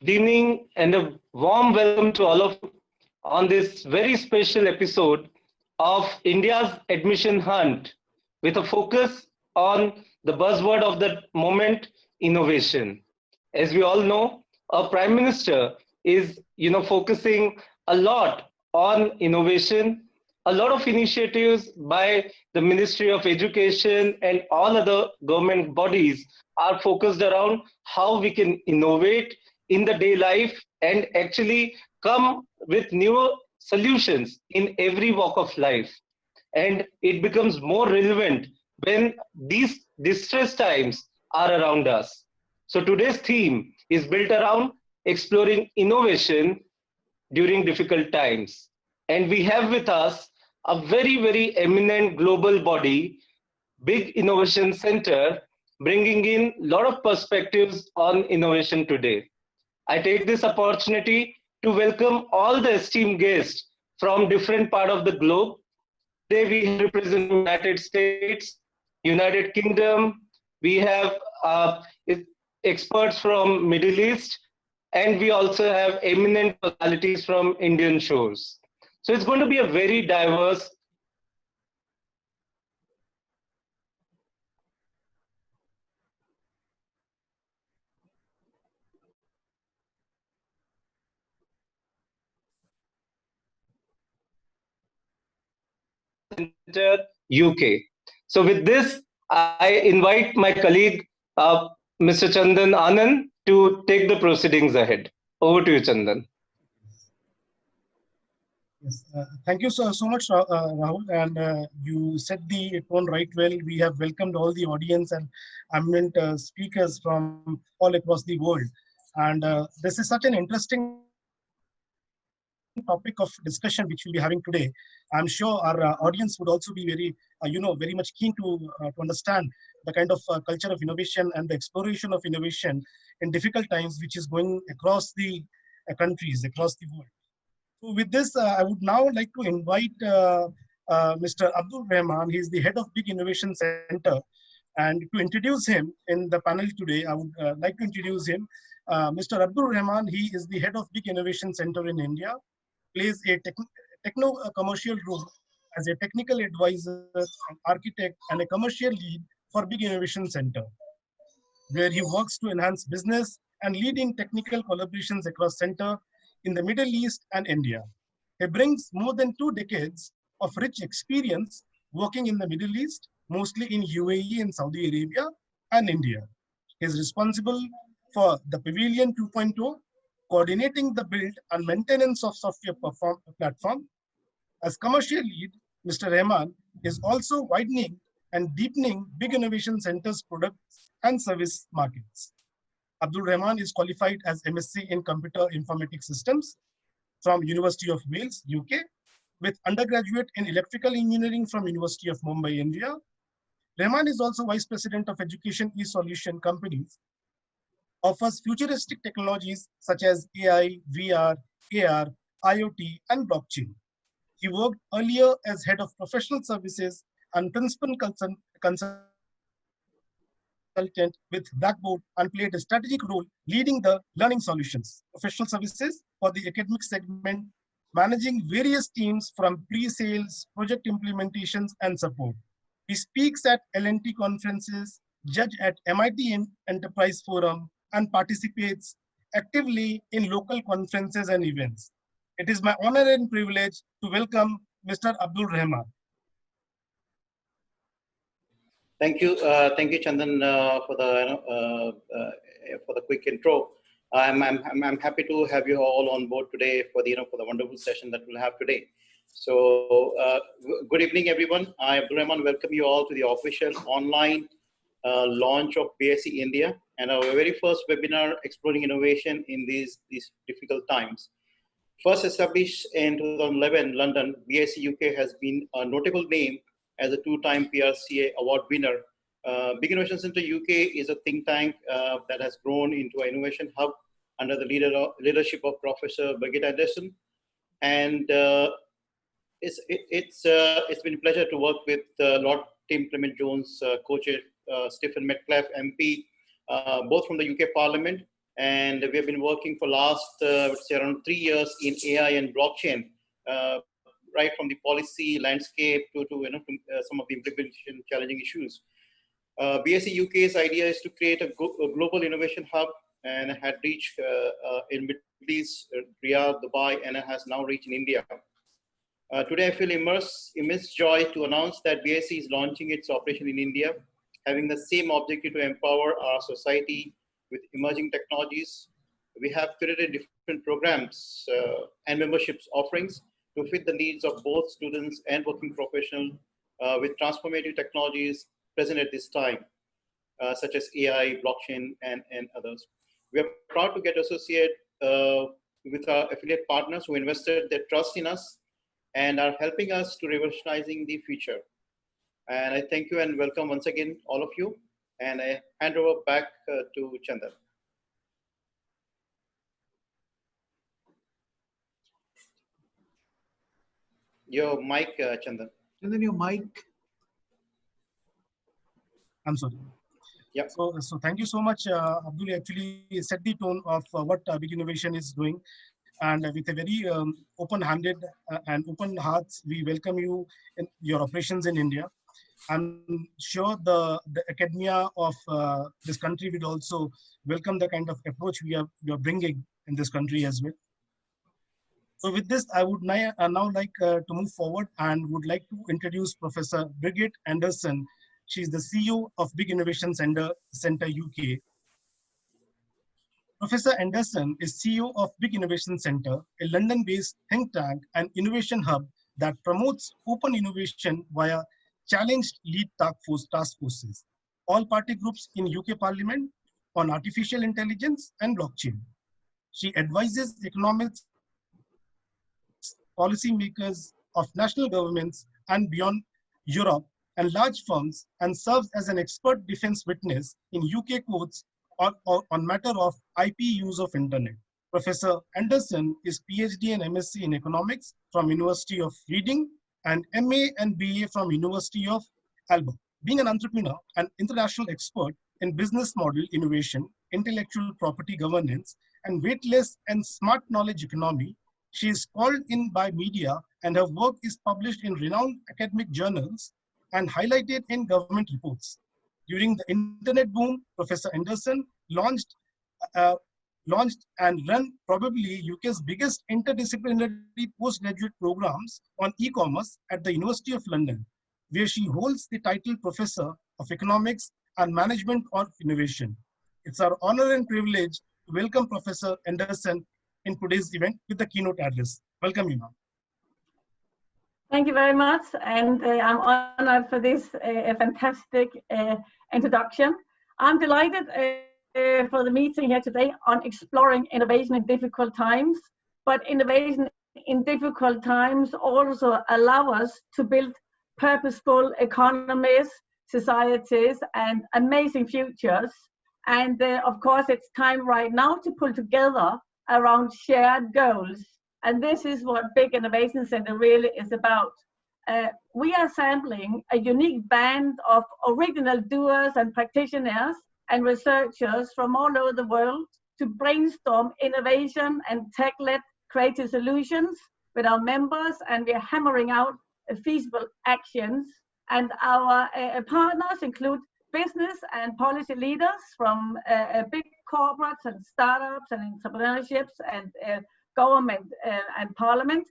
Good evening and a warm welcome to all of you on this very special episode of India's admission hunt with a focus on the buzzword of the moment, innovation. As we all know, our Prime Minister is focusing a lot on innovation. A lot of initiatives by the Ministry of Education and all other government bodies are focused around how we can innovate in the day life and actually come with newer solutions in every walk of life. And it becomes more relevant when these distress times are around us. So today's theme is built around exploring innovation during difficult times. And we have with us a very, very eminent global body, Big Innovation Center, bringing in a lot of perspectives on innovation today. I take this opportunity to welcome all the esteemed guests from different part of the globe. Today we have representing United States, United Kingdom. We have experts from Middle East, and we also have eminent personalities from Indian shores. So it's going to be a very diverse Center, UK. So with this, I invite my colleague, Mr. Chandan Anand, to take the proceedings ahead. Over to you, Chandan. Yes, thank you so much, Rahul. And you set the tone right well. We have welcomed all the audience and eminent speakers from all across the world. And this is such an interesting topic of discussion which we'll be having today. I'm sure our audience would also be very much keen to understand the kind of culture of innovation and the exploration of innovation in difficult times, which is going across the countries, across the world. So with this, I would now like to invite Mr. Abdul Rahman. He is the head of Big Innovation Center. And to introduce him in the panel today, I would like to introduce him. Mr. Abdul Rahman, he is the head of Big Innovation Center in India, plays a techno-commercial role as a technical advisor, an architect, and a commercial lead for Big Innovation Center, where he works to enhance business and lead in technical collaborations across center in the Middle East and India. He brings more than 2 decades of rich experience working in the Middle East, mostly in UAE and Saudi Arabia and India. He is responsible for the Pavilion 2.0, coordinating the build and maintenance of software platform. As commercial lead, Mr. Rahman is also widening and deepening Big Innovation Center's products and service markets. Abdul Rahman is qualified as MSc in Computer Informatics Systems from University of Wales, UK, with undergraduate in Electrical Engineering from University of Mumbai, India. Rahman is also Vice President of Education e-Solution Companies, offers futuristic technologies such as AI, VR, AR, IoT, and blockchain. He worked earlier as head of professional services and principal consultant with Blackboard and played a strategic role leading the learning solutions, professional services for the academic segment, managing various teams from pre-sales, project implementations, and support. He speaks at L&T conferences, judge at MIT Enterprise Forum, and participates actively in local conferences and events. It is my honor and privilege to welcome Mr. Abdul Rahman. Thank you, Chandan, for the quick intro. I'm happy to have you all on board today for the wonderful session that we'll have today. So, good evening, everyone. I, Abdul Rahman, welcome you all to the official online launch of BICINDIA and our very first webinar exploring innovation in these difficult times. First established in 2011, London, BIC UK has been a notable name as a two-time PRCA award winner. Big Innovation Center UK is a think tank that has grown into an innovation hub under the leadership of Professor Brigitte Anderson. And it's been a pleasure to work with Lord Tim Clement-Jones, co-chair Stephen Metcalfe, MP, both from the UK Parliament And we have been working for last, I would say, around 3 years in AI and blockchain, right from the policy landscape to some of the implementation challenging issues. BSc UK's idea is to create a global innovation hub, and had reached in Middle East, Riyadh, Dubai, and it has now reached in India. Today, I feel immense joy to announce that BSc is launching its operation in India, having the same objective to empower our society with emerging technologies. We have created different programs and memberships offerings to fit the needs of both students and working professionals with transformative technologies present at this time, such as AI, blockchain, and others. We are proud to get associated with our affiliate partners who invested their trust in us and are helping us to revolutionizing the future. And I thank you and welcome once again, all of you. And I hand over back to Chandan. Your mic, Chandan. Chandan, your mic. I'm sorry. Yeah. So thank you so much, Abdul. Actually set the tone of what Big Innovation is doing. And with a very open-handed and open hearts, we welcome you in your operations in India. I'm sure the academia of this country will also welcome the kind of approach we are bringing in this country as well. So with this, I would now like to move forward and would like to introduce Professor Brigitte Anderson. She's the CEO of Big Innovation Center UK. Professor Anderson is CEO of Big Innovation Center, a London-based think tank and innovation hub that promotes open innovation via challenged lead task forces, all party groups in UK Parliament on artificial intelligence and blockchain. She advises economists, policymakers of national governments and beyond Europe and large firms, and serves as an expert defense witness in UK courts on matter of IP use of internet. Professor Anderson is PhD and MSc in economics from University of Reading and MA and BA from University of Alba. Being an entrepreneur and international expert in business model innovation, intellectual property governance, and weightless and smart knowledge economy, she is called in by media, and her work is published in renowned academic journals and highlighted in government reports. During the internet boom, Professor Anderson launched and run probably UK's biggest interdisciplinary postgraduate programs on e-commerce at the University of London, where she holds the title Professor of Economics and Management of Innovation. It's our honor and privilege to welcome Professor Anderson in today's event with the keynote address. Welcome you, ma'am. Thank you very much, and I'm honored for this fantastic introduction. I'm delighted for the meeting here today on exploring innovation in difficult times, but innovation in difficult times also allow us to build purposeful economies, societies, and amazing futures. And of course, it's time right now to pull together around shared goals. And this is what Big Innovation Center really is about. We are sampling a unique band of original doers and practitioners and researchers from all over the world to brainstorm innovation and tech-led creative solutions with our members, and we're hammering out feasible actions. And our partners include business and policy leaders from big corporates and startups and entrepreneurships and government and parliament,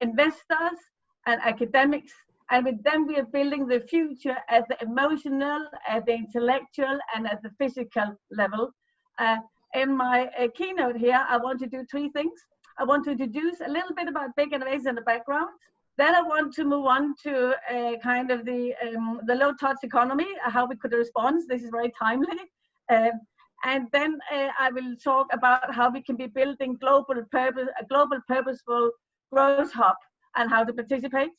investors and academics, and with them we are building the future at the emotional, at the intellectual, and at the physical level. In my keynote here, I want to do three things. I want to introduce a little bit about Big Innovation in the background. Then I want to move on to kind of the low-touch economy, how we could respond. This is very timely. And then I will talk about how we can be building a global purposeful growth hub and how to participate.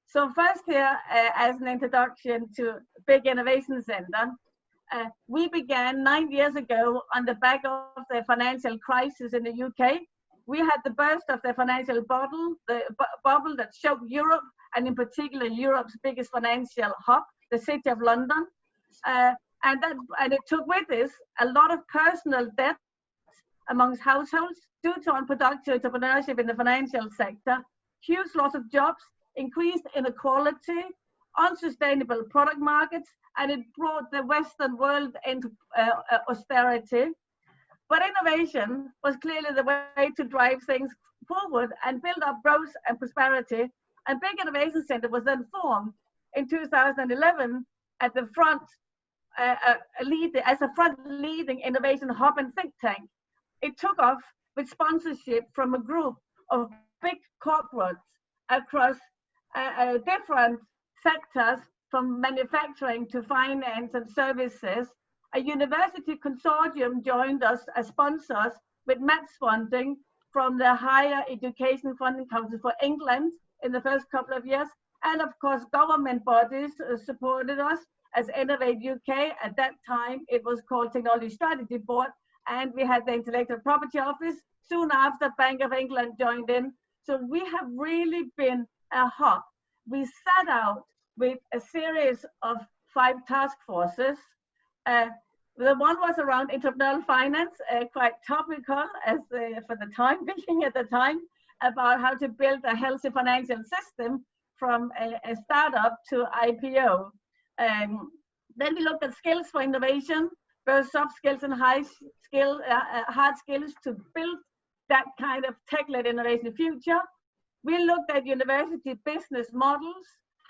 So first here, as an introduction to Big Innovation Center, we began 9 years ago on the back of the financial crisis in the UK. We had the burst of the financial bubble, the bubble that shook Europe, and in particular Europe's biggest financial hub, the City of London. And it took with this a lot of personal debt amongst households due to unproductive entrepreneurship in the financial sector, huge loss of jobs, increased inequality, unsustainable product markets, and it brought the Western world into austerity. But innovation was clearly the way to drive things forward and build up growth and prosperity. And Big Innovation Center was then formed in 2011 at the front, as a front-leading innovation hub and think tank. It took off with sponsorship from a group of big corporates across different sectors, from manufacturing to finance and services. A university consortium joined us as sponsors with match funding from the Higher Education Funding Council for England in the first couple of years. And of course, government bodies supported us as Innovate UK. At that time, it was called Technology Strategy Board. And we had the Intellectual Property Office. Soon after, Bank of England joined in. So we have really been a hub. We set out with a series of 5 task forces. The one was around entrepreneurial finance, quite topical as for the time being at the time, about how to build a healthy financial system from a startup to IPO. Then we looked at skills for innovation, both soft skills and hard skills to build that kind of tech-led innovation future. We looked at university business models,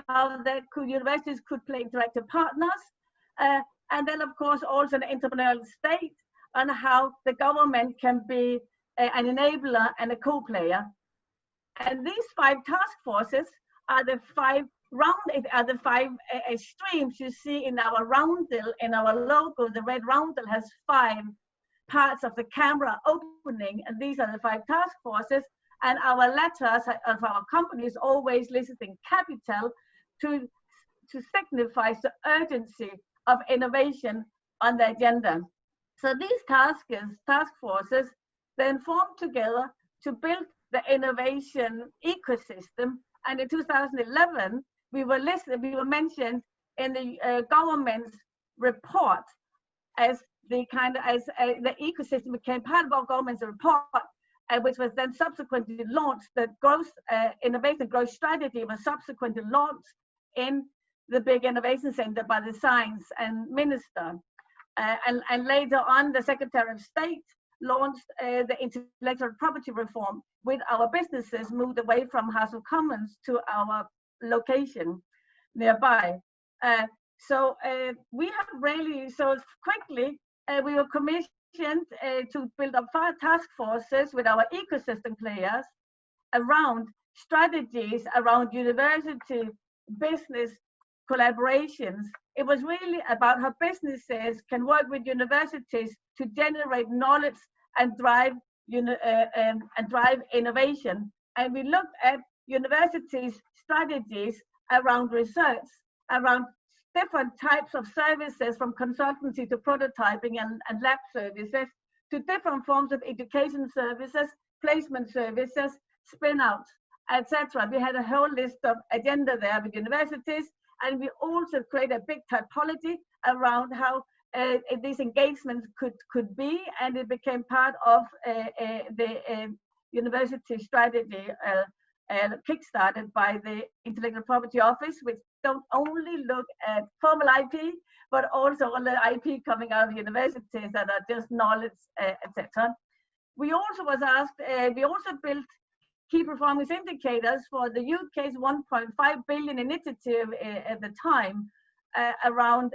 how universities could play interactive partners, and then of course also an entrepreneurial state, and how the government can be an enabler and a co-player. And these 5 task forces are the 5 streams you see in our roundel, in our logo. The red roundel has 5 parts of the camera opening, and these are the 5 task forces. And our letters of our company is always listed in capital to signify the urgency of innovation on the agenda. So these task forces then formed together to build the innovation ecosystem. And in 2011, we were mentioned in the government's report as the ecosystem became part of our government's report, which was then subsequently launched. The innovation growth strategy was subsequently launched in the Big Innovation Center by the Science and Minister. And later on, the Secretary of State launched the intellectual property reform, with our businesses moved away from House of Commons to our location nearby. So we have really, so quickly, we were commissioned to build up 5 task forces with our ecosystem players around strategies around university business collaborations. It was really about how businesses can work with universities to generate knowledge and drive innovation. And we looked at universities' strategies around research, around different types of services, from consultancy to prototyping and lab services, to different forms of education services, placement services, spin-outs, etc. We had a whole list of agenda there with universities, and we also created a big typology around how these engagements could be, and it became part of the university strategy kickstarted by the Intellectual Property Office, which don't only look at formal IP, but also all the IP coming out of universities that are just knowledge, etc. We also was asked, we also built key performance indicators for the UK's 1.5 billion initiative at the time around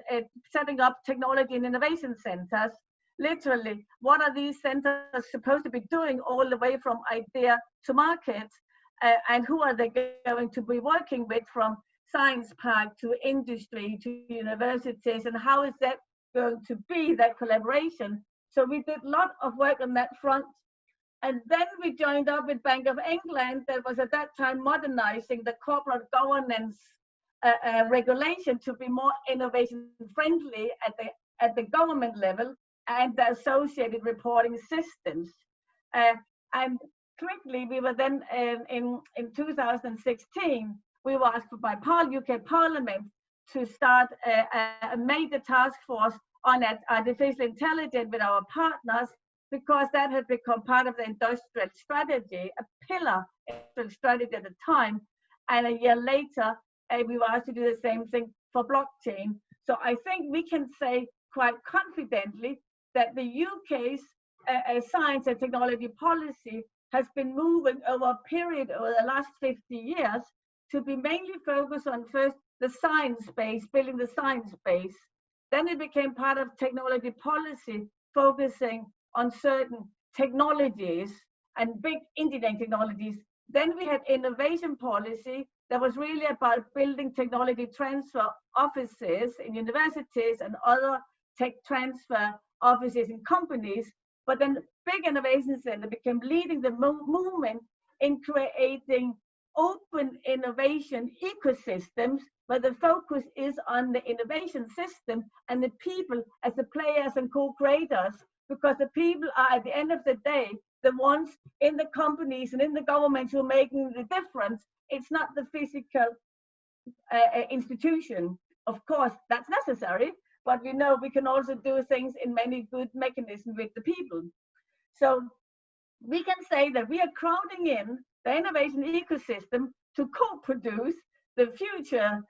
setting up technology and innovation centers. Literally, what are these centers supposed to be doing all the way from idea to market? And who are they going to be working with, from science park to industry to universities, and how is that going to be, that collaboration? So we did a lot of work on that front. And then we joined up with Bank of England, that was at that time modernizing the corporate governance regulation to be more innovation friendly at the government level, and the associated reporting systems. And quickly, we were then in 2016, we were asked by UK Parliament to start a major task force on artificial intelligence with our partners, because that had become part of the industrial strategy, a pillar industrial strategy at the time. And a year later, we were asked to do the same thing for blockchain. So I think we can say quite confidently that the UK's science and technology policy has been moving over a period over the last 50 years to be mainly focused on first the science base, building the science base. Then it became part of technology policy, focusing on certain technologies and big engineering technologies. Then we had innovation policy that was really about building technology transfer offices in universities and other tech transfer offices in companies. But then big innovation center became leading the movement in creating open innovation ecosystems where the focus is on the innovation system and the people as the players and co-creators, because the people are, at the end of the day, the ones in the companies and in the governments who are making the difference. It's not the physical institution. Of course, that's necessary, but we know we can also do things in many good mechanisms with the people. So we can say that we are crowding in the innovation ecosystem to co-produce the future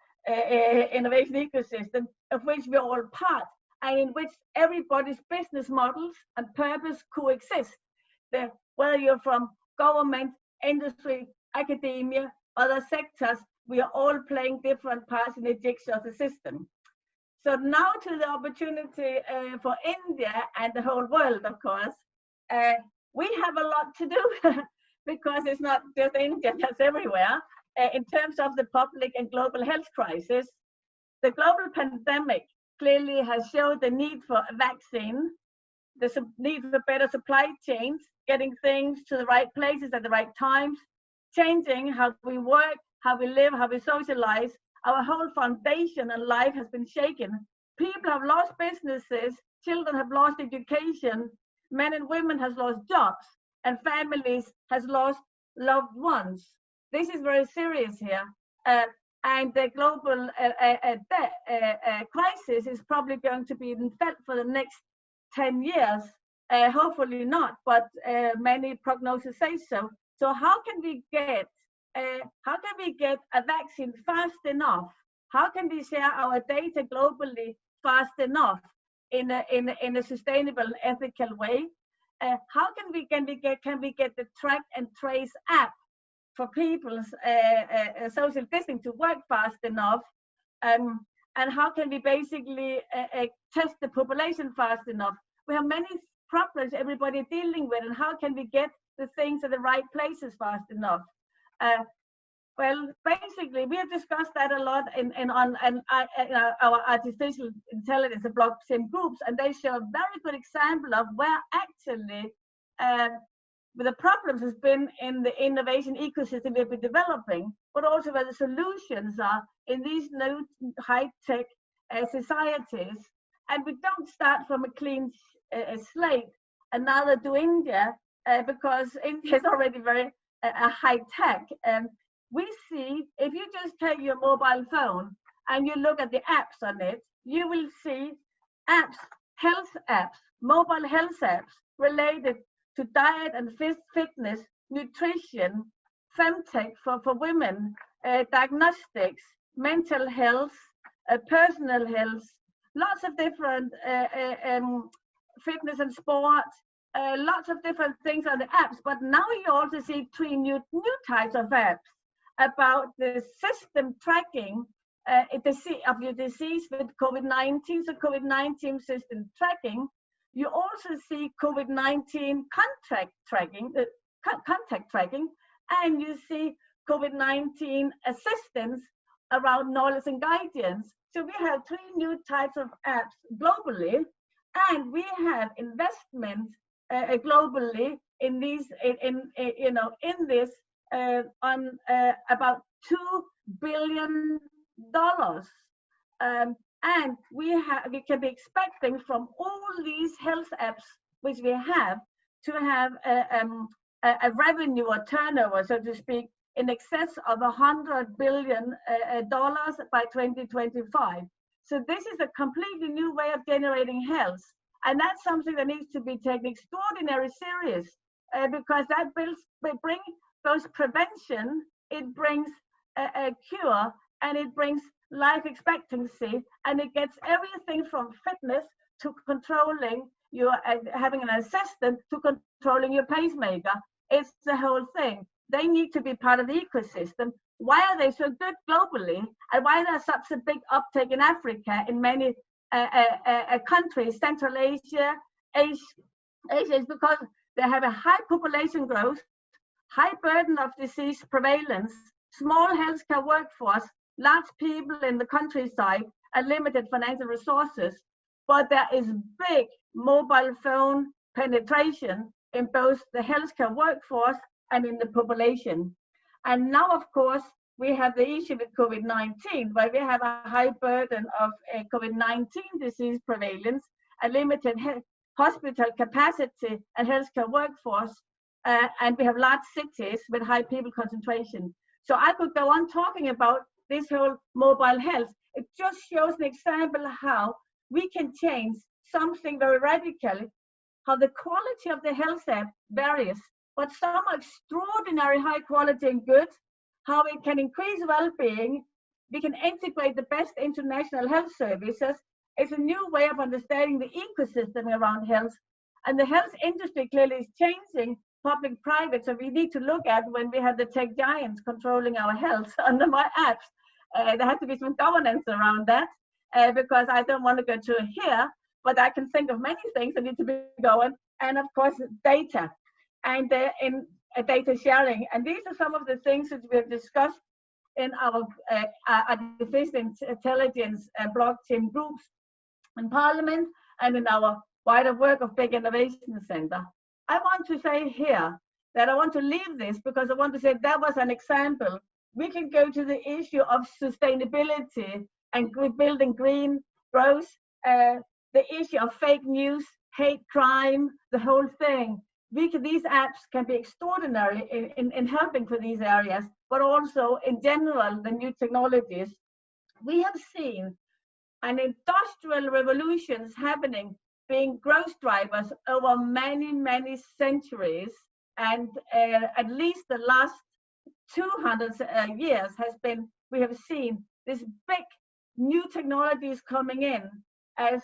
innovation ecosystem of which we're all part, and in which everybody's business models and purpose coexist. Whether you're from government, industry, academia, other sectors, we are all playing different parts in the jigsaw of the system. So now to the opportunity for India and the whole world, of course. We have a lot to do because it's not just India, that's everywhere. In terms of the public and global health crisis, the global pandemic clearly has showed the need for a vaccine, the need for better supply chains, getting things to the right places at the right times, changing how we work, how we live, how we socialize. Our whole foundation and life has been shaken. People have lost businesses, children have lost education, men and women has lost jobs, and families has lost loved ones. This is very serious here. And the global crisis is probably going to be felt for the next 10 years. Hopefully not, but many prognoses say so. So how can we get a vaccine fast enough? How can we share our data globally fast enough in a sustainable and ethical way? How can we get the track and trace app for people's social distancing to work fast enough? And how can we basically test the population fast enough? We have many problems everybody dealing with, and how can we get the things at the right places fast enough? Well, basically, we have discussed that a lot in our artificial intelligence and blockchain groups, and they show a very good example of where actually the problems has been in the innovation ecosystem we've been developing, but also where the solutions are in these new high-tech societies. And we don't start from a clean slate, and neither do India, because India is already very high-tech. We see, if you just take your mobile phone and you look at the apps on it, you will see apps, health apps, mobile health apps related to diet and fitness, nutrition, femtech for women, diagnostics, mental health, personal health, lots of different fitness and sports, lots of different things on the apps. But now you also see three new types of apps about the system tracking of your disease with COVID-19, so COVID-19 system tracking. You also see COVID-19 contact tracking, and you see COVID-19 assistance around knowledge and guidance. So we have three new types of apps globally, and we have investment globally in these, in this on about $2 billion. And we can be expecting from all these health apps which we have to have a revenue or turnover, so to speak, in excess of $100 billion by 2025. So this is a completely new way of generating health. And that's something that needs to be taken extraordinarily serious because that brings both prevention, it brings a cure, and it brings life expectancy, and it gets everything from fitness to controlling your having an assistant to controlling your pacemaker. It's the whole thing. They need to be part of the ecosystem. Why are they so good globally, and why there's such a big uptake in Africa, in many countries, Central Asia, Asia is because they have a high population growth, high burden of disease prevalence, small healthcare workforce, large people in the countryside, and limited financial resources. But there is big mobile phone penetration in both the healthcare workforce and in the population. And now, of course, we have the issue with COVID-19, where we have a high burden of COVID-19 disease prevalence, a limited hospital capacity and healthcare workforce, and we have large cities with high people concentration. So I could go on talking about this whole mobile health. It just shows an example of how we can change something very radically, how the quality of the health app varies, but some are extraordinary high quality and good, how it can increase well-being. We can integrate the best international health services. It's a new way of understanding the ecosystem around health. And the health industry clearly is changing public-private. So we need to look at when we have the tech giants controlling our health under my apps. There has to be some governance around that because I don't want to go to here, but I can think of many things that need to be going. And of course, data and in data sharing. And these are some of the things that we have discussed in our artificial intelligence blockchain groups in Parliament and in our wider work of Big Innovation Center. I want to say here that I want to leave this because I want to say that was an example. We can go to the issue of sustainability and building green growth, the issue of fake news, hate crime, the whole thing. These apps can be extraordinary in helping for these areas, but also in general, the new technologies. We have seen an industrial revolutions happening, being growth drivers over many, many centuries. And at least the last 200 years we have seen this big new technologies coming in as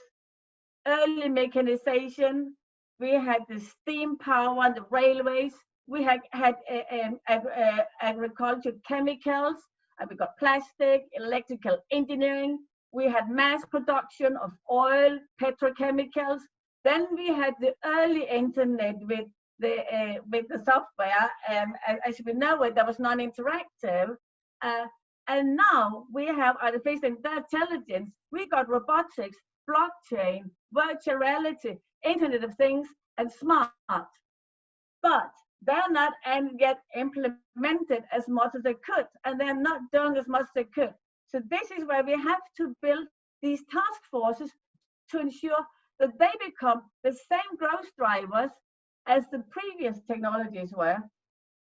early mechanization. We had the steam power, the railways. We had agriculture chemicals, and we got plastic, electrical engineering. We had mass production of oil, petrochemicals. Then we had the early internet with the software. As we know it, that was non-interactive. And now we have artificial intelligence. We got robotics, blockchain, virtual reality, Internet of Things, and smart. But they're not yet implemented as much as they could, and they're not doing as much as they could. So this is where we have to build these task forces to ensure that they become the same growth drivers as the previous technologies were.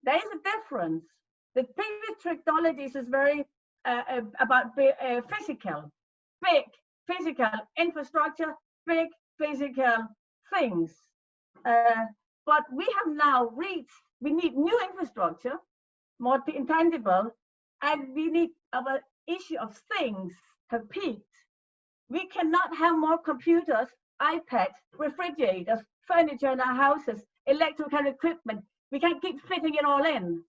There is a difference. The previous technologies is very about physical, big physical infrastructure, big physical things. But we have now reached, we need new infrastructure, more intangible, and we need our issue of things have peaked. We cannot have more computers, iPads, refrigerators, furniture in our houses, electrical equipment. We can't keep fitting it all in.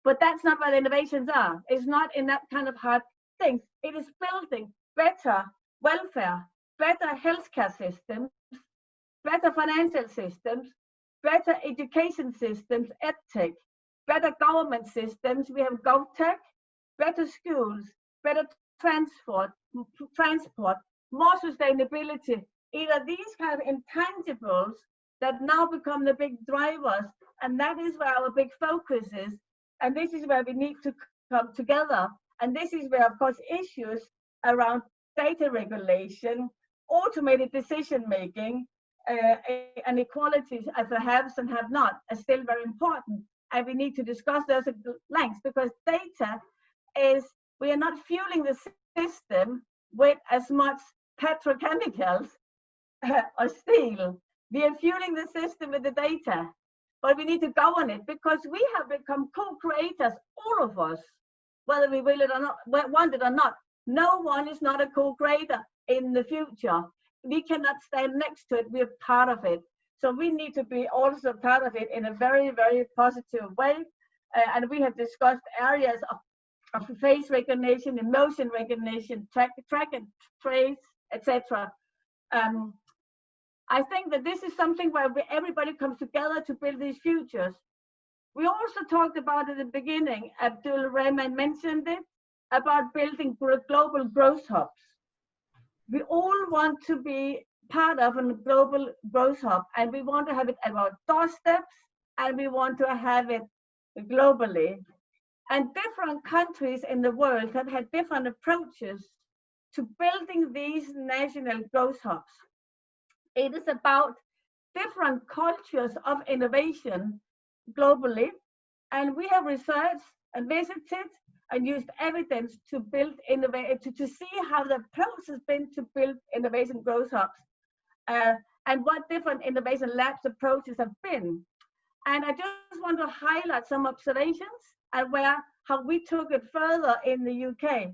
But that's not where the innovations are. It's not in that kind of hard things. It is building better welfare, better healthcare systems, better financial systems, better education systems, EdTech, better government systems. We have GovTech, better schools, better transport, more sustainability. Either these kind of intangibles that now become the big drivers, and that is where our big focus is. And this is where we need to come together. And this is where, of course, issues around data regulation, automated decision-making, and equalities of the haves and have not are still very important. and we need to discuss those at length, because data is, we are not fueling the system with as much petrochemicals or steel. We are fueling the system with the data, but we need to govern it, because we have become co-creators, all of us, whether we will it or not, want it or not. No one is not a co-creator in the future. We cannot stand next to it. We are part of it. So we need to be also part of it in a very, very positive way. And we have discussed areas of face recognition, emotion recognition, track and trace, etc. I think that this is something where everybody comes together to build these futures. We also talked about at the beginning, Abdul Rahman mentioned it, about building global growth hubs. We all want to be part of a global growth hub, and we want to have it at our doorsteps, and we want to have it globally. And different countries in the world have had different approaches to building these national growth hubs. It is about different cultures of innovation globally, and we have researched and visited and used evidence to build to see how the approach has been to build innovation growth hubs, and what different innovation labs approaches have been. And I just want to highlight some observations and how we took it further in the UK.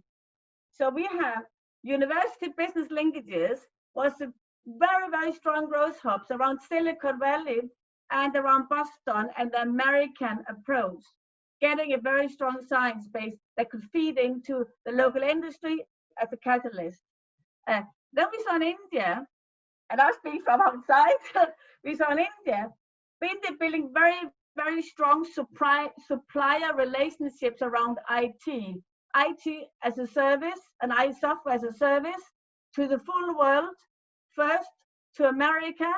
So we have university business linkages was a very, very strong growth hubs around Silicon Valley and around Boston, and the American approach, getting a very strong science base that could feed into the local industry as a catalyst. Then we saw in India, and I speak from outside, we saw in India building very, very strong supplier relationships around IT as a service, and software as a service to the full world, first to America,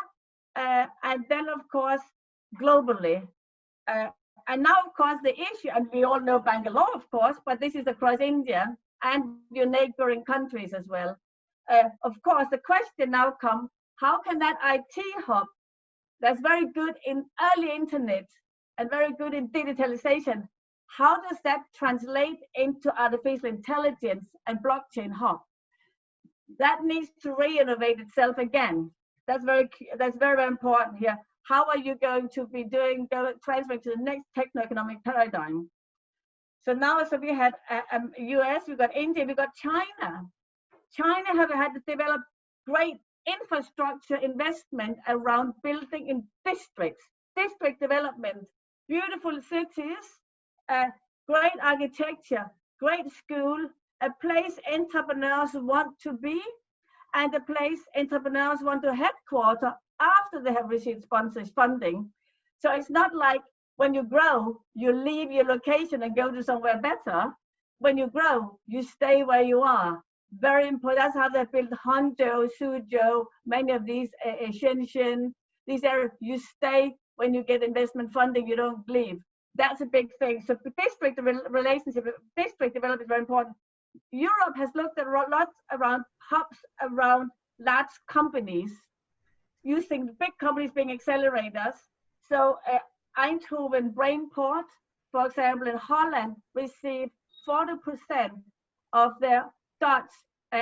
and then of course globally. And now of course the issue, and we all know Bangalore of course, but this is across India and your neighboring countries as well. Of course the question now comes, how can that IT hub that's very good in early internet and very good in digitalization, how does that translate into artificial intelligence and blockchain hub? That needs to re-innovate itself again. That's very, very important here. How are you going to be transferring to the next techno-economic paradigm? So now, so we had US, we got India, we got China. China have had to develop great infrastructure investment around building in districts, district development, beautiful cities, great architecture, great school, a place entrepreneurs want to be, and a place entrepreneurs want to headquarter after they have received sponsors funding. So it's not like when you grow, you leave your location and go to somewhere better. When you grow, you stay where you are. Very important. That's how they built Hangzhou, Suzhou, many of these, Shenzhen, these areas. You stay when you get investment funding, you don't leave. That's a big thing. So district relationship, district development is very important. Europe has looked at lots around hubs around large companies, using big companies being accelerators. So Eindhoven Brainport, for example, in Holland, received 40% of their Dutch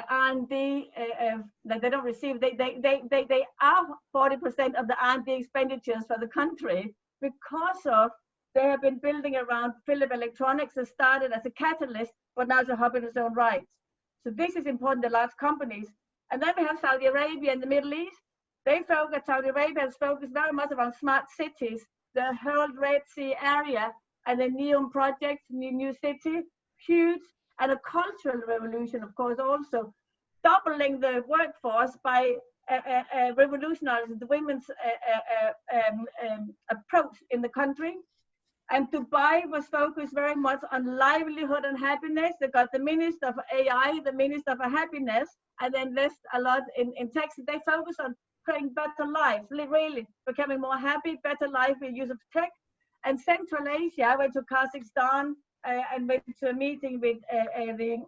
R&D. They don't receive. They are 40% of the R&D expenditures for the country because of they have been building around Philips Electronics that started as a catalyst, but now it's a hub in its own right. So this is important to large companies. And then we have Saudi Arabia and the Middle East. Saudi Arabia has focused very much around smart cities, the whole Red Sea area, and the NEOM project, new city, huge, and a cultural revolution, of course, also doubling the workforce by revolutionizing the women's approach in the country. And Dubai was focused very much on livelihood and happiness. They got the Minister of AI, the Minister of Happiness, and they invest a lot in tech. They focus on creating better lives, really becoming more happy, better life with use of tech. And Central Asia, I went to Kazakhstan and went to a meeting with the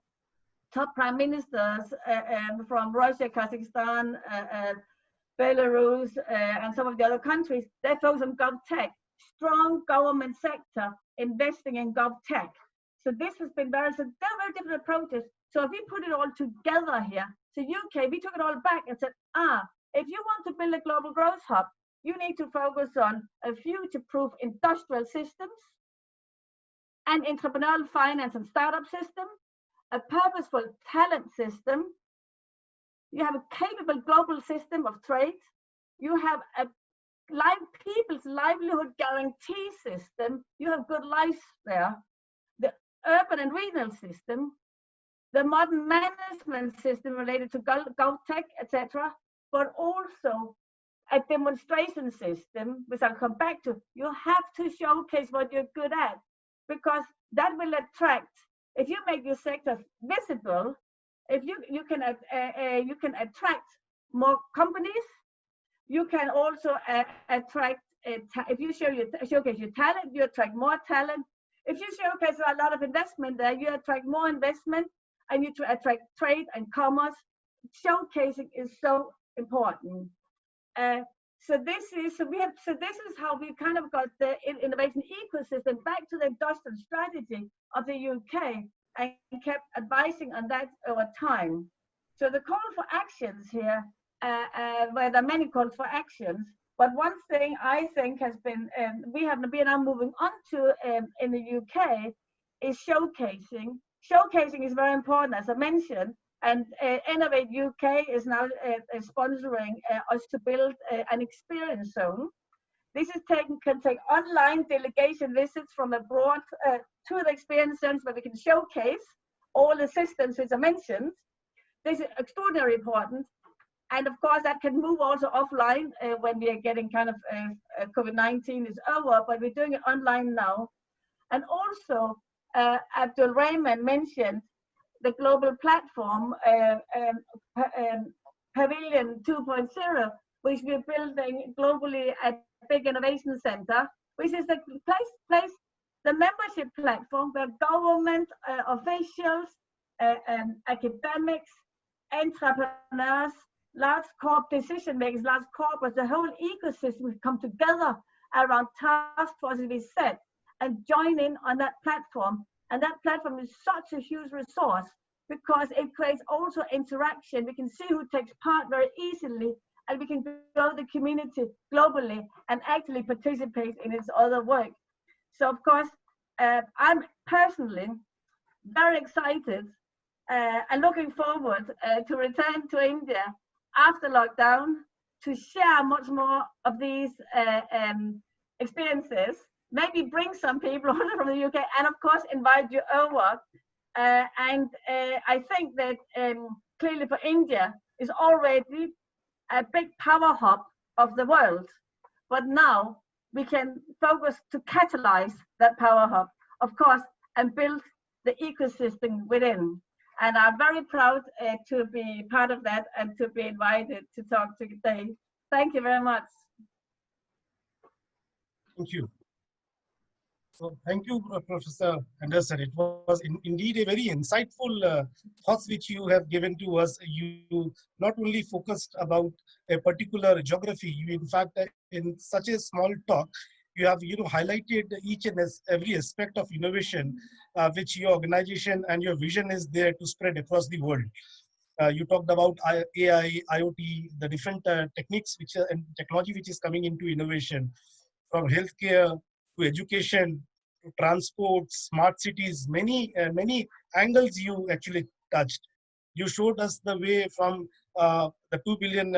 top prime ministers from Russia, Kazakhstan, Belarus, and some of the other countries. They focus on GovTech, strong government sector investing in GovTech. So this has been very, so there are very different approaches. So if we put it all together here, so UK, we took it all back and said, if you want to build a global growth hub, you need to focus on a future-proof industrial systems, an entrepreneurial finance and startup system, a purposeful talent system, you have a capable global system of trade, you have a people's livelihood guarantee system, you have good lives there, the urban and regional system, the modern management system related to GovTech, etc., but also a demonstration system, which I'll come back to. You have to showcase what you're good at, because that will attract. If you make your sector visible, if you can attract more companies, you can also attract. If you showcase your talent, you attract more talent. If you showcase a lot of investment there, you attract more investment, and you attract trade and commerce. Showcasing is so important. So this is how we kind of got the innovation ecosystem back to the industrial strategy of the UK and kept advising on that over time. So the call for actions here, where there are many calls for actions, but one thing I think has been, we are now moving on to in the UK, is showcasing. Showcasing is very important, as I mentioned, and Innovate UK is now sponsoring us to build an experience zone. This is can take online delegation visits from abroad to the experience zones where we can showcase all the systems which I mentioned. This is extraordinarily important. And of course, that can move also offline when we are getting kind of COVID-19 is over, but we're doing it online now. And also, Abdul Rahman mentioned the global platform, Pavilion 2.0, which we're building globally at Big Innovation Center, which is the place, the membership platform where government officials, academics, entrepreneurs, large corp decision makers, large corporates, the whole ecosystem come together around task forces we set and join in on that platform. And that platform is such a huge resource because it creates also interaction. We can see who takes part very easily, and we can grow the community globally and actually participate in its other work. So of course, I'm personally very excited and looking forward to return to India after lockdown to share much more of these experiences, maybe bring some people over from the UK, and of course invite you over. I think that clearly for India is already a big power hub of the world, but now we can focus to catalyze that power hub, of course, and build the ecosystem within. And I'm very proud to be part of that and to be invited to talk today. Thank you very much. Thank you. So thank you, Professor Anderson. It was indeed a very insightful thoughts which you have given to us. You not only focused about a particular geography, you in fact, in such a small talk, you have highlighted each and every aspect of innovation which your organization and your vision is there to spread across the world. You talked about AI, IoT, the different techniques and technology which is coming into innovation, from healthcare to education, to transport, smart cities, many angles you actually touched. You showed us the way from the 2 billion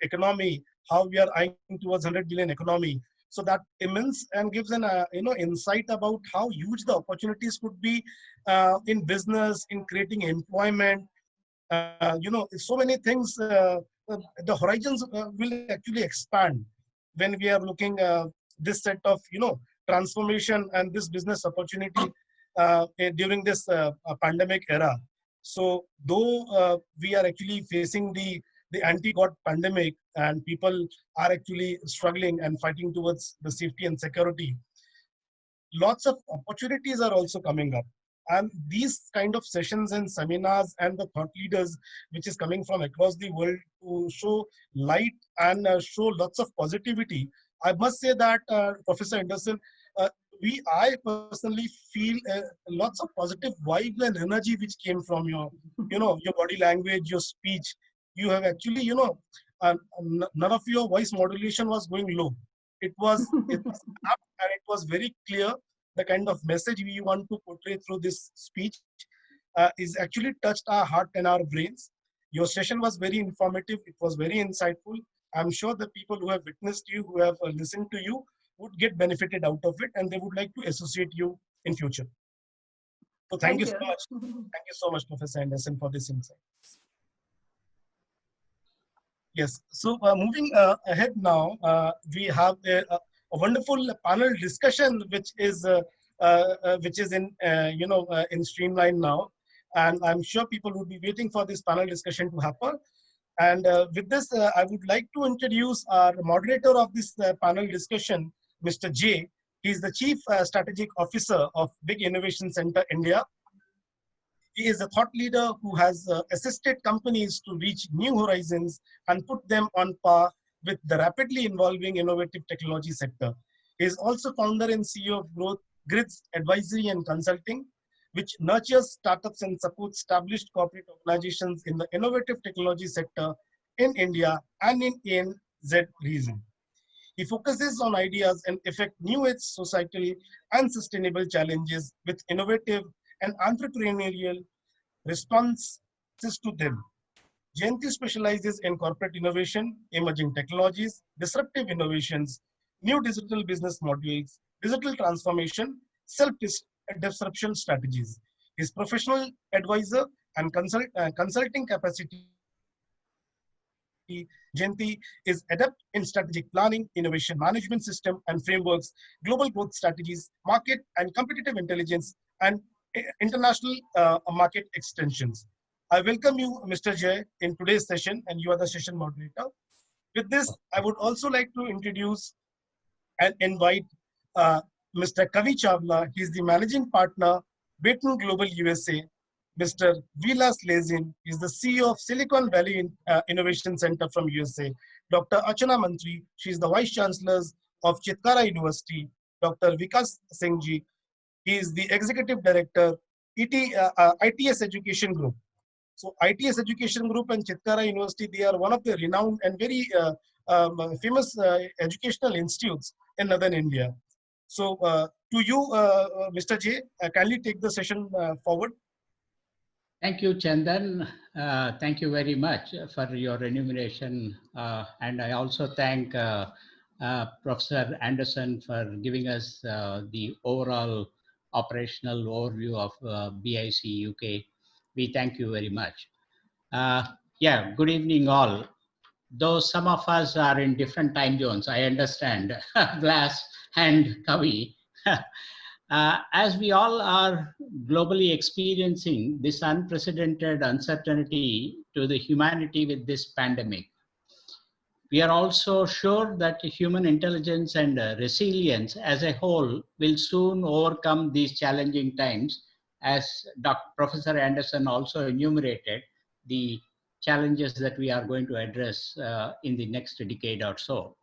economy, how we are eyeing towards 100 billion economy. So that immense and gives an insight about how huge the opportunities could be in business, in creating employment. So many things. The horizons will actually expand when we are looking this set of transformation and this business opportunity during this pandemic era. So though we are actually facing the anti-God pandemic and people are actually struggling and fighting towards the safety and security, lots of opportunities are also coming up. And these kind of sessions and seminars and the thought leaders which is coming from across the world to show light and show lots of positivity I must say that, Professor Anderson, I personally feel lots of positive vibe and energy which came from your body language, your speech. You have actually, none of your voice modulation was going low. It was up and it was very clear. The kind of message we want to portray through this speech is actually touched our heart and our brains. Your session was very informative. It was very insightful. I'm sure the people who have witnessed you, who have listened to you, would get benefited out of it, and they would like to associate you in future. So thank you so much. Thank you so much, Professor Anderson, for this insight. Yes. So moving ahead now, we have a wonderful panel discussion, which is in streamline now, and I'm sure people would be waiting for this panel discussion to happen. And with this, I would like to introduce our moderator of this panel discussion, Mr. J. He is the Chief Strategic Officer of Big Innovation Center India. He is a thought leader who has assisted companies to reach new horizons and put them on par with the rapidly evolving innovative technology sector. He is also founder and CEO of Growth Grids Advisory and Consulting, which nurtures startups and supports established corporate organizations in the innovative technology sector in India and in ANZ region. He focuses on ideas and effect new age societal and sustainable challenges with innovative and entrepreneurial responses to them. Jayanti specializes in corporate innovation, emerging technologies, disruptive innovations, new digital business models, digital transformation, self-disruption strategies. His professional advisor and consulting capacity, Jayanti is adept in strategic planning, innovation management system and frameworks, global growth strategies, market and competitive intelligence, and international market extensions. I welcome you, Mr. Jay, in today's session, and you are the session moderator. With this, I would also like to introduce and invite Mr. Kavi Chawla. He is the managing partner, Baton Global USA. Mr. Vilas Lezin is the CEO of Silicon Valley Innovation Center from USA. Dr. Achana Mantri, she is the Vice Chancellor of Chitkara University. Dr. Vikas Singhji, he is the Executive Director, ITS Education Group. So ITS Education Group and Chitkara University, they are one of the renowned and very famous educational institutes in Northern India. So to you, Mr. J, kindly take the session forward. Thank you, Chandan. Thank you very much for your enumeration. And I also thank Professor Anderson for giving us the overall operational overview of BIC UK. We thank you very much. Yeah, good evening all. Though some of us are in different time zones, I understand, Glass and Kavi. As we all are globally experiencing this unprecedented uncertainty to the humanity with this pandemic, we are also sure that human intelligence and resilience as a whole will soon overcome these challenging times, as Professor Anderson also enumerated the challenges that we are going to address in the next decade or so.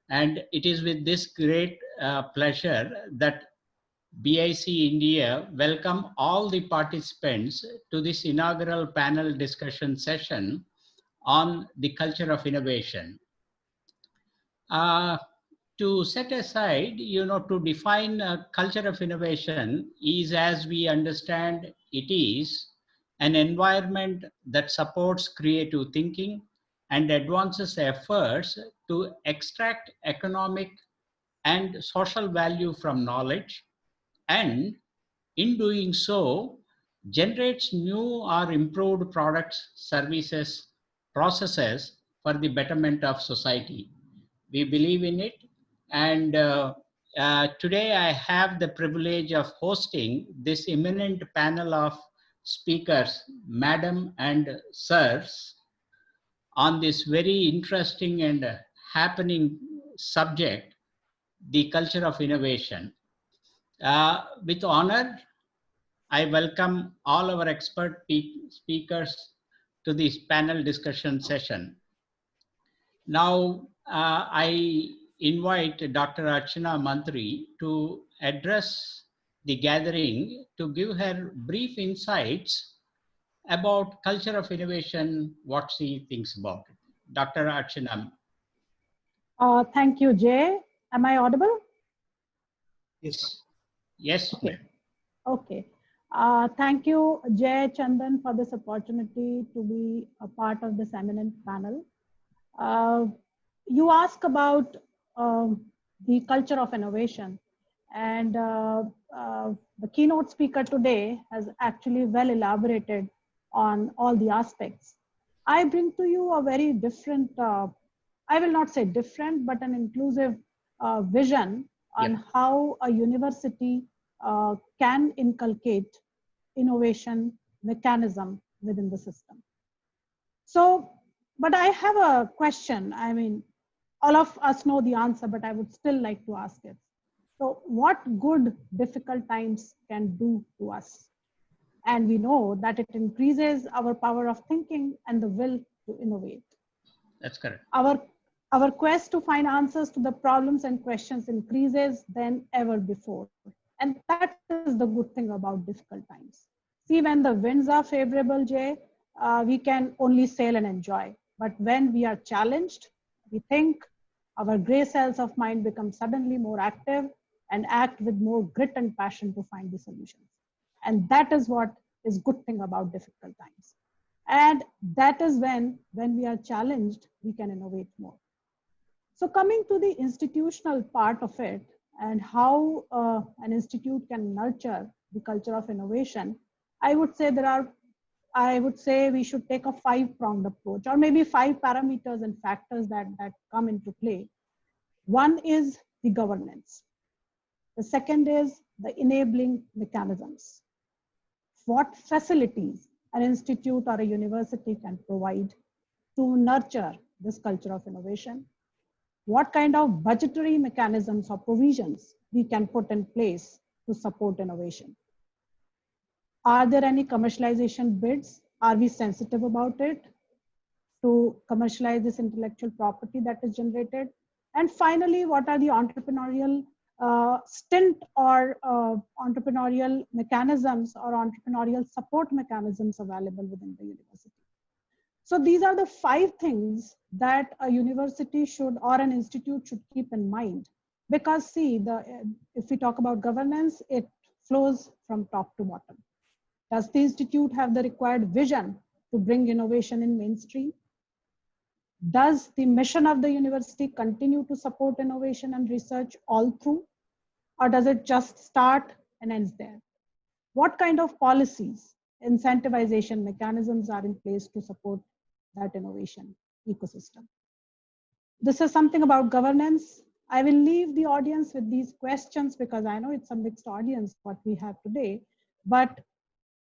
And it is with this great pleasure that BIC India welcome all the participants to this inaugural panel discussion session on the culture of innovation. To set aside, to define a culture of innovation is, as we understand, it is an environment that supports creative thinking and advances efforts to extract economic and social value from knowledge, and in doing so, generates new or improved products, services, processes for the betterment of society. We believe in it, and today I have the privilege of hosting this eminent panel of speakers, madam and sirs, on this very interesting and happening subject, the culture of innovation. With honor, I welcome all our expert speakers to this panel discussion session. Now, I invite Dr. Archana Mantri to address the gathering to give her brief insights about culture of innovation, what she thinks about it. Dr. Archana. Thank you, Jay. Am I audible? Yes. Yes. Okay. Okay. Thank you, Jay Chandan, for this opportunity to be a part of this eminent panel. You ask about the culture of innovation, and the keynote speaker today has actually well elaborated on all the aspects. I bring to you a very different, I will not say different, but an inclusive vision on how a university can inculcate innovation mechanism within the system. So, but I have a question. I mean, all of us know the answer, but I would still like to ask it. So what good difficult times can do to us? And we know that it increases our power of thinking and the will to innovate. That's correct. Our quest to find answers to the problems and questions increases than ever before. And that is the good thing about difficult times. See, when the winds are favorable, Jay, we can only sail and enjoy. But when we are challenged, we think, our gray cells of mind become suddenly more active and act with more grit and passion to find the solutions. And that is what is good thing about difficult times. And that is when we are challenged, we can innovate more. So coming to the institutional part of it and how an institute can nurture the culture of innovation, I would say we should take a 5-pronged approach, or maybe 5 parameters and factors that come into play. One is the governance. The second is the enabling mechanisms. What facilities an institute or a university can provide to nurture this culture of innovation? What kind of budgetary mechanisms or provisions we can put in place to support innovation? Are there any commercialization bids? Are we sensitive about it to commercialize this intellectual property that is generated? And finally, what are the entrepreneurial stint or entrepreneurial mechanisms or entrepreneurial support mechanisms available within the university? So these are the 5 things that a university should or an institute should keep in mind. Because see, if we talk about governance, it flows from top to bottom. Does the institute have the required vision to bring innovation in mainstream? Does the mission of the university continue to support innovation and research all through? Or does it just start and ends there? What kind of policies, incentivization mechanisms are in place to support that innovation ecosystem? This is something about governance. I will leave the audience with these questions because I know it's a mixed audience what we have today, but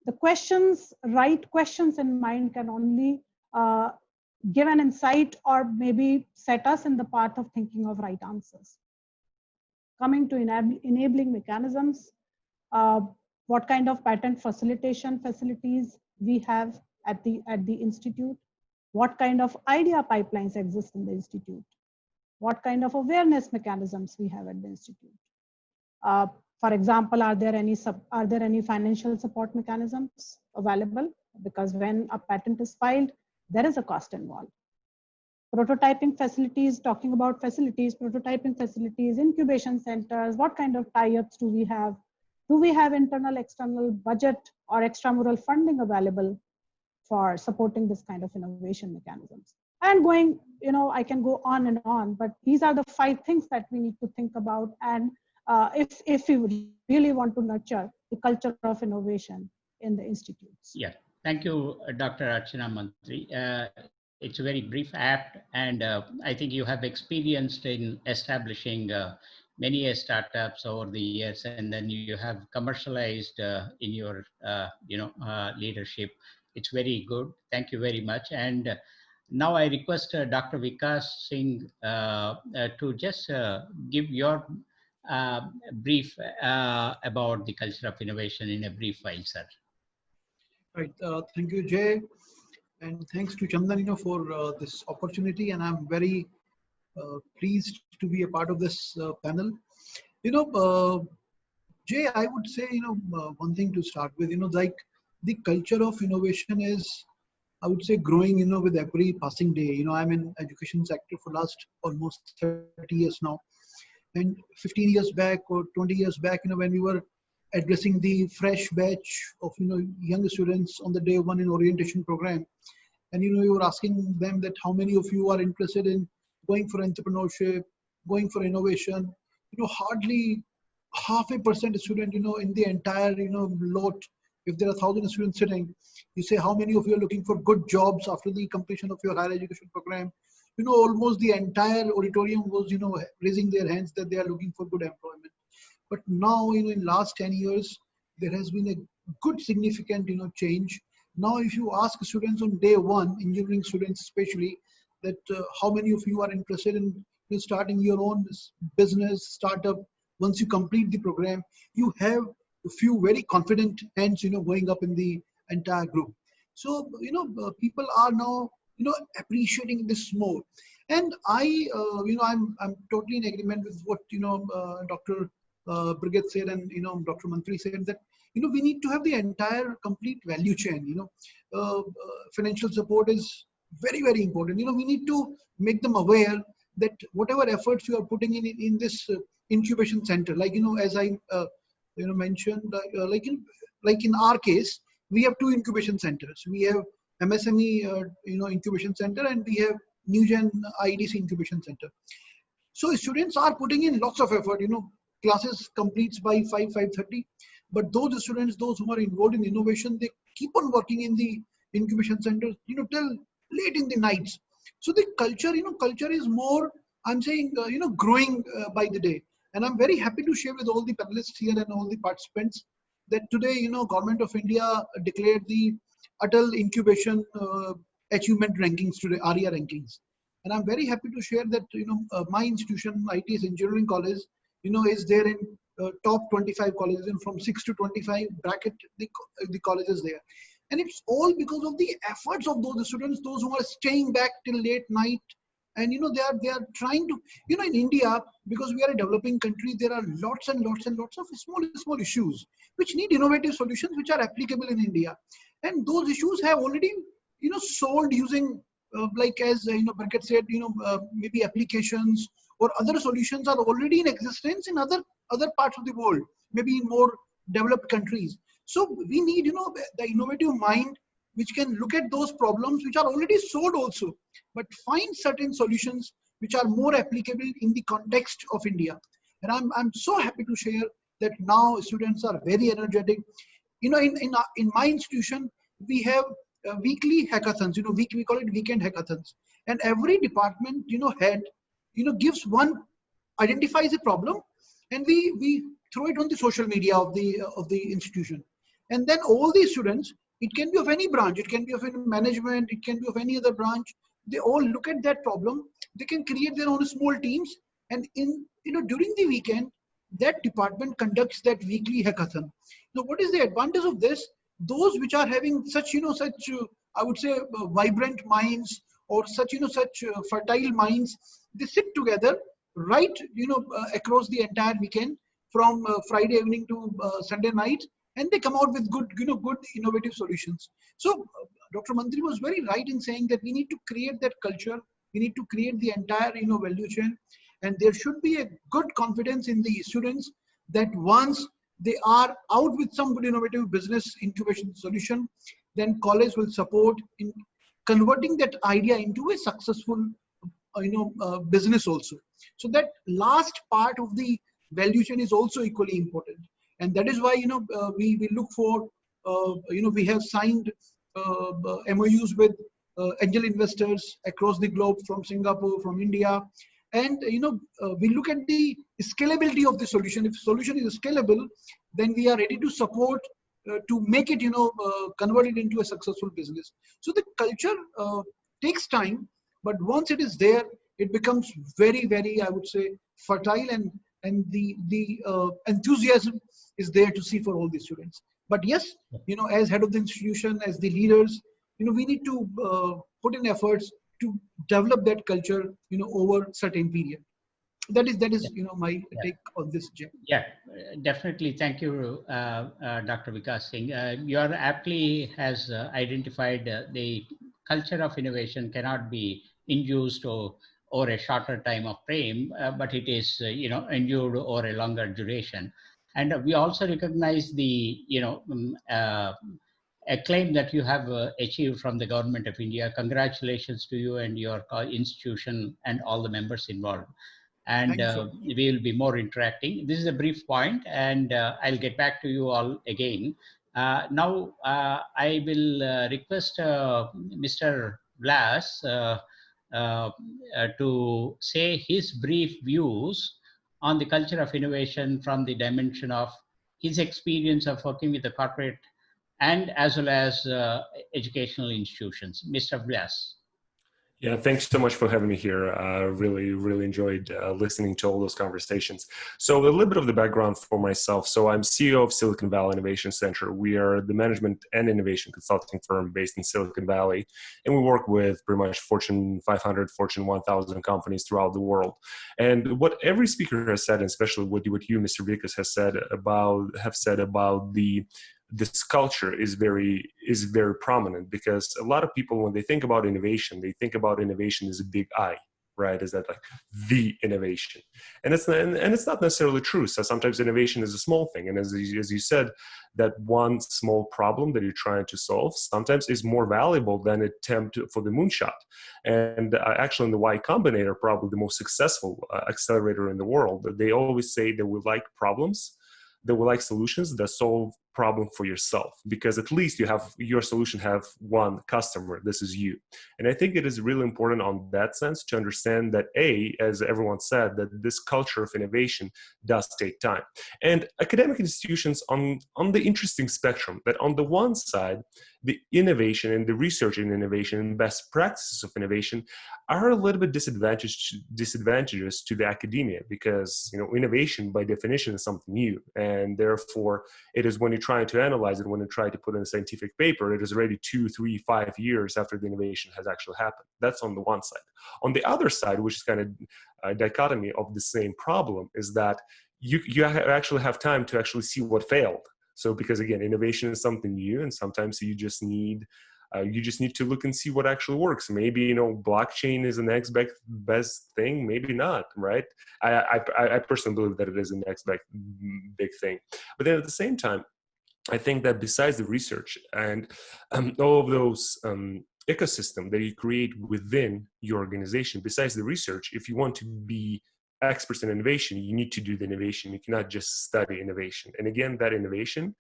the questions, right questions in mind can only give an insight or maybe set us in the path of thinking of right answers. Coming to enabling mechanisms, what kind of patent facilitation facilities we have at the institute? What kind of idea pipelines exist in the institute? What kind of awareness mechanisms we have at the institute? For example, are there any financial support mechanisms available? Because when a patent is filed, there is a cost involved. Prototyping facilities, talking about facilities, prototyping facilities, incubation centers, what kind of tie-ups do we have? Do we have internal, external budget or extramural funding available for supporting this kind of innovation mechanisms? And going, I can go on and on, but these are the 5 things that we need to think about. And if we really want to nurture the culture of innovation in the institutes. Yeah, thank you, Dr. Archana Mantri. It's a very brief, apt, and I think you have experienced in establishing many startups over the years, and then you have commercialized in your leadership. It's very good. Thank you very much. And now I request Dr. Vikas Singh to just give your brief about the culture of innovation in a brief while, sir. Right. Thank you, Jay. And thanks to Chandan, for this opportunity. And I'm very pleased to be a part of this panel. Jay, I would say, one thing to start with, like the culture of innovation is, I would say, growing, with every passing day. I'm in education sector for last almost 30 years now. And 15 years back or 20 years back, when we were addressing the fresh batch of, young students on the day one in orientation program, and, we were asking them that how many of you are interested in going for entrepreneurship, going for innovation, hardly half a percent student, in the entire, lot. If there are 1,000 students sitting, you say how many of you are looking for good jobs after the completion of your higher education program. Almost the entire auditorium was, raising their hands that they are looking for good employment. But now, in last 10 years, there has been a good significant, change. Now, if you ask students on day one, engineering students especially, that how many of you are interested in starting your own business, startup, once you complete the program, you have a few very confident hands, going up in the entire group. So, people are now, appreciating this more. And I'm totally in agreement with what, Dr. Brigitte said and, Dr. Mantri said that, we need to have the entire complete value chain, financial support is very, very important. We need to make them aware that whatever efforts you are putting in this incubation center, like, as I, mentioned, like in our case, we have two incubation centers. We have MSME, incubation center, and we have NewGen IDC incubation center. So students are putting in lots of effort, classes completes by 5:30, but those students, those who are involved in innovation, they keep on working in the incubation centers, till late in the nights. So the culture, culture is more, I'm saying, growing by the day. And I'm very happy to share with all the panelists here and all the participants that today, Government of India declared the Atal Incubation Achievement Rankings today, ARIA rankings. And I'm very happy to share that, my institution, ITS Engineering College, is there in top 25 colleges, and from 6 to 25 bracket, the college is there. And it's all because of the efforts of those students, those who are staying back till late night. And, they are trying to, in India, because we are a developing country, there are lots and lots and lots of small issues which need innovative solutions which are applicable in India. And those issues have already, solved using, like as, Brigitte said, maybe applications or other solutions are already in existence in other parts of the world, maybe in more developed countries. So we need, the innovative mind which can look at those problems which are already solved also, but find certain solutions which are more applicable in the context of India. And I'm so happy to share that now students are very energetic. In my institution, we have weekly hackathons, we call it weekend hackathons. And every department, head, gives one, identifies a problem, and we throw it on the social media of the institution. And then all these students, it can be of any branch, it can be of any management, it can be of any other branch. They all look at that problem. They can create their own small teams, and during the weekend, that department conducts that weekly hackathon. Now, what is the advantage of this? Those which are having such I would say vibrant minds, or such fertile minds, they sit together right across the entire weekend, from Friday evening to Sunday night, and they come out with good innovative solutions. So Dr. Mantri was very right in saying that we need to create that culture. We need to create the entire value chain, and there should be a good confidence in the students that once they are out with some good innovative business incubation solution, then college will support in converting that idea into a successful business also. So that last part of the value chain is also equally important. And that is why, we look for, we have signed MOUs with angel investors across the globe, from Singapore, from India. And, we look at the scalability of the solution. If the solution is scalable, then we are ready to support to make it, convert it into a successful business. So the culture takes time, but once it is there, it becomes very, very, I would say, fertile, and the enthusiasm is there to see for all the students. But yes, as head of the institution, as the leaders, we need to put in efforts to develop that culture, over certain period. That is my take on this, Jay. Yeah, definitely. Thank you, Dr. Vikas Singh. You are aptly has identified the culture of innovation cannot be induced or a shorter time of frame, but it is endured over a longer duration. And we also recognize the acclaim that you have achieved from the Government of India. Congratulations to you and your institution and all the members involved. And we will be more interacting. This is a brief point, and I'll get back to you all again. Now, I will request Mr. Blas to say his brief views on the culture of innovation from the dimension of his experience of working with the corporate and as well as educational institutions. Mr. Blas. Yeah, thanks so much for having me here. Really, really enjoyed listening to all those conversations. So a little bit of the background for myself. So I'm CEO of Silicon Valley Innovation Center. We are the management and innovation consulting firm based in Silicon Valley. And we work with pretty much Fortune 500, Fortune 1000 companies throughout the world. And what every speaker has said, and especially what you, Mr. Vikas, have said about this culture is very prominent, because a lot of people, when they think about innovation, they think about innovation as a big I, right? Is that like the innovation? And it's not necessarily true. So sometimes innovation is a small thing. And as you said, that one small problem that you're trying to solve sometimes is more valuable than an attempt for the moonshot. And actually in the Y Combinator, probably the most successful accelerator in the world, they always say that we like problems, that we like solutions that solve problem for yourself, because at least your solution have one customer. This is you. And I think it is really important on that sense to understand that as everyone said, that this culture of innovation does take time. And academic institutions on the interesting spectrum, that on the one side, the innovation and the research in innovation and best practices of innovation are a little bit disadvantageous to the academia, because innovation by definition is something new, and therefore it is when you're trying to analyze it, when you try to put in a scientific paper, it is already 2, 3, 5 years after the innovation has actually happened. That's on the one side. On the other side, which is kind of a dichotomy of the same problem, is that you actually have time to actually see what failed. So because again, innovation is something new, and sometimes you just need to look and see what actually works. Maybe blockchain is the next best thing, maybe not, right? I personally believe that it is the next big thing. But then at the same time, I think that besides the research and all of those ecosystem that you create within your organization, besides the research, if you want to be experts in innovation, you need to do the innovation. You cannot just study innovation. And again, that innovation,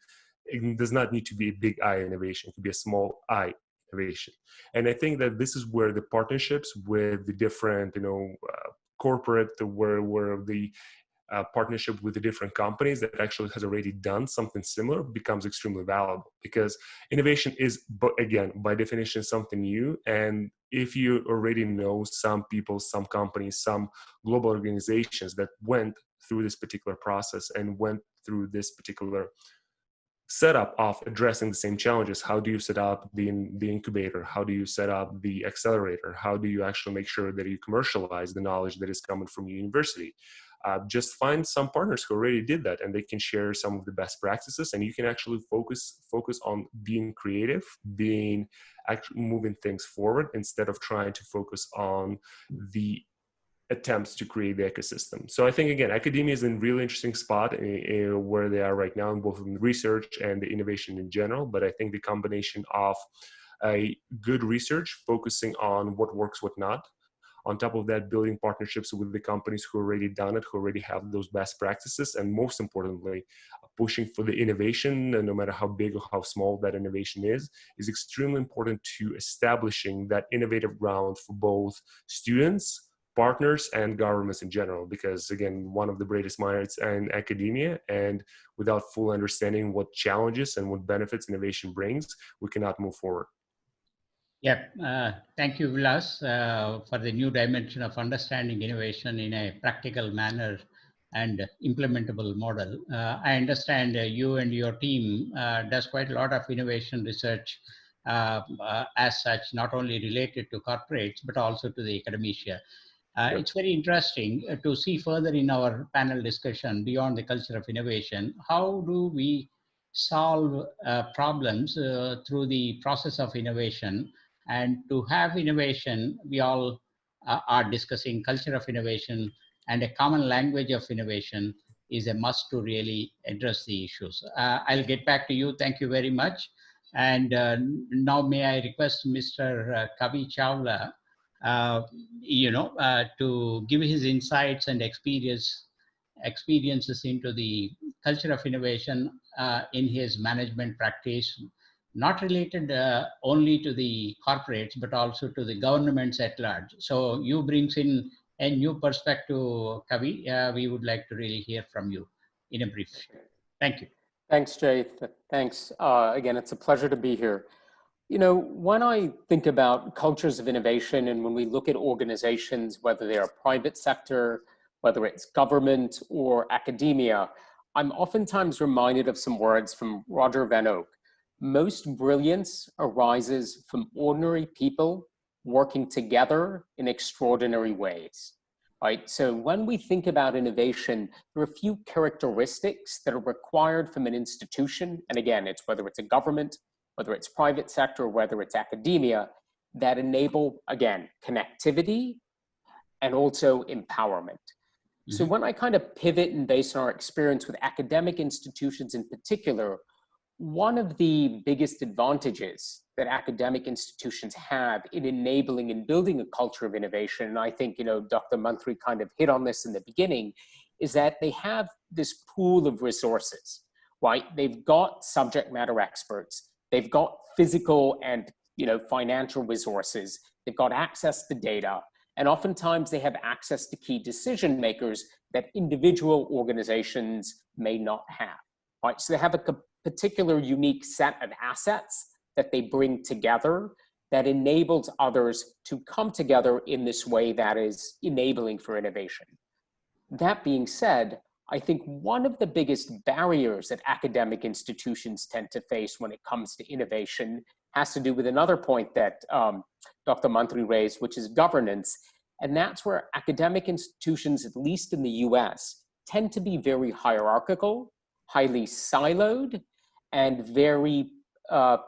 it does not need to be a big I innovation. It could be a small I innovation. And I think that this is where the partnerships with the different, corporate, where the partnership with the different companies that actually has already done something similar becomes extremely valuable, because innovation is, again, by definition, something new. And if you already know some people, some companies, some global organizations that went through this particular process and went through this particular setup of addressing the same challenges, how do you set up the incubator? How do you set up the accelerator? How do you actually make sure that you commercialize the knowledge that is coming from your university? Just find some partners who already did that, and they can share some of the best practices, and you can actually focus on being creative, actually moving things forward, instead of trying to focus on the attempts to create the ecosystem. So I think, again, academia is in a really interesting spot where they are right now, in both in the research and the innovation in general. But I think the combination of a good research, focusing on what works, what not, on top of that, building partnerships with the companies who already done it, who already have those best practices, and most importantly, pushing for the innovation, and no matter how big or how small that innovation is extremely important to establishing that innovative ground for both students, partners, and governments in general. Because again, one of the greatest minds in academia, and without full understanding what challenges and what benefits innovation brings, we cannot move forward. Yeah, thank you, Vilas, for the new dimension of understanding innovation in a practical manner and implementable model. I understand you and your team does quite a lot of innovation research as such, not only related to corporates, but also to the academia. Yep. It's very interesting to see further in our panel discussion beyond the culture of innovation. How do we solve problems through the process of innovation? And to have innovation, we all are discussing culture of innovation, and a common language of innovation is a must to really address the issues. I'll get back to you. Thank you very much. And now may I request Mr. Kavi Chawla, to give his insights and experiences into the culture of innovation in his management practice, not related only to the corporates, but also to the governments at large. So you brings in a new perspective, Kavi. We would like to really hear from you in a brief. Thank you. Thanks, Jay. Thanks. Again, it's a pleasure to be here. You know, when I think about cultures of innovation and when we look at organizations, whether they're private sector, whether it's government or academia, I'm oftentimes reminded of some words from Roger Van Oak. Most brilliance arises from ordinary people working together in extraordinary ways. Right? So when we think about innovation, there are a few characteristics that are required from an institution. And again, it's whether it's a government, whether it's private sector, whether it's academia, that enable, again, connectivity and also empowerment. Mm-hmm. So when I kind of pivot and based on our experience with academic institutions in particular, one of the biggest advantages that academic institutions have in enabling and building a culture of innovation, and I think, Dr. Mantri kind of hit on this in the beginning, is that they have this pool of resources, right? They've got subject matter experts, they've got physical and financial resources, they've got access to data, and oftentimes they have access to key decision makers that individual organizations may not have, right? So they have a particular unique set of assets that they bring together that enables others to come together in this way that is enabling for innovation. That being said, I think one of the biggest barriers that academic institutions tend to face when it comes to innovation has to do with another point that Dr. Mantri raised, which is governance. And that's where academic institutions, at least in the US, tend to be very hierarchical, highly siloed, and very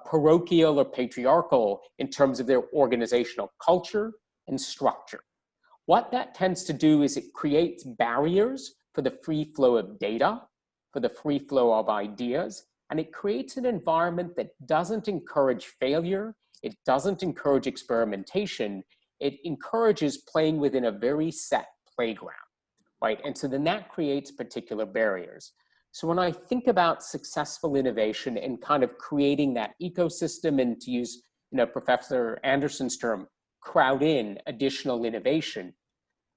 parochial or patriarchal in terms of their organizational culture and structure. What that tends to do is it creates barriers for the free flow of data, for the free flow of ideas, and it creates an environment that doesn't encourage failure, it doesn't encourage experimentation, it encourages playing within a very set playground, right? And so then that creates particular barriers. So when I think about successful innovation and kind of creating that ecosystem, and to use Professor Anderson's term, crowd in additional innovation,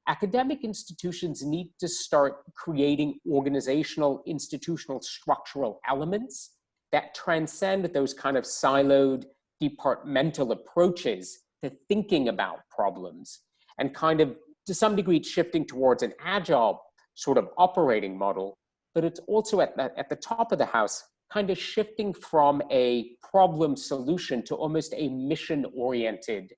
academic institutions need to start creating organizational, institutional, structural elements that transcend those kind of siloed, departmental approaches to thinking about problems, and kind of, to some degree, shifting towards an agile sort of operating model. But it's also at the top of the house, kind of shifting from a problem solution to almost a mission-oriented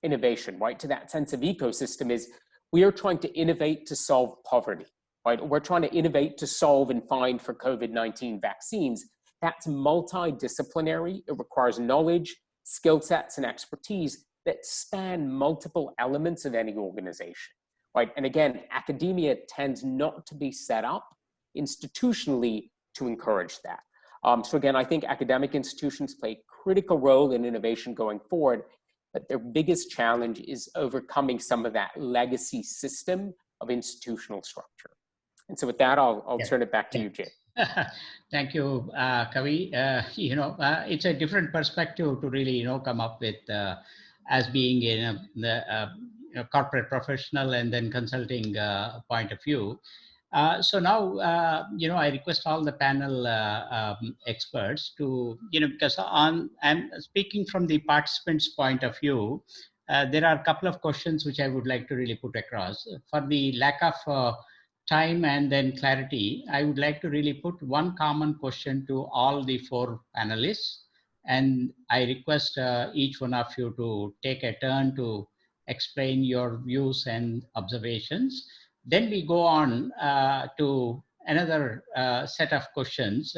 innovation, right? To that sense of ecosystem is, we are trying to innovate to solve poverty, right? We're trying to innovate to solve and find for COVID-19 vaccines. That's multidisciplinary. It requires knowledge, skill sets, and expertise that span multiple elements of any organization. Right? And again, academia tends not to be set up institutionally to encourage that. So again, I think academic institutions play a critical role in innovation going forward, but their biggest challenge is overcoming some of that legacy system of institutional structure. And so with that, I'll turn it back to you, Jay. Thank you, Kavi. It's a different perspective to really, come up with as being in a corporate professional and then consulting point of view. So now, I request all the panel experts to, because I'm speaking from the participants' point of view, there are a couple of questions which I would like to really put across. For the lack of time and then clarity, I would like to really put one common question to all the four panelists. And I request each one of you to take a turn to explain your views and observations. Then we go on to another set of questions,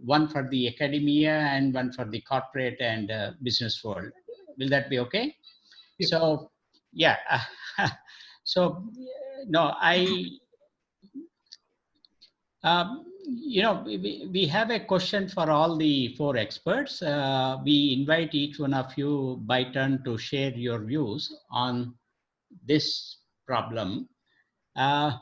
one for the academia and one for the corporate and business world. Will that be okay? Yeah. So, yeah. So, no, we have a question for all the four experts. We invite each one of you by turn to share your views on this problem. While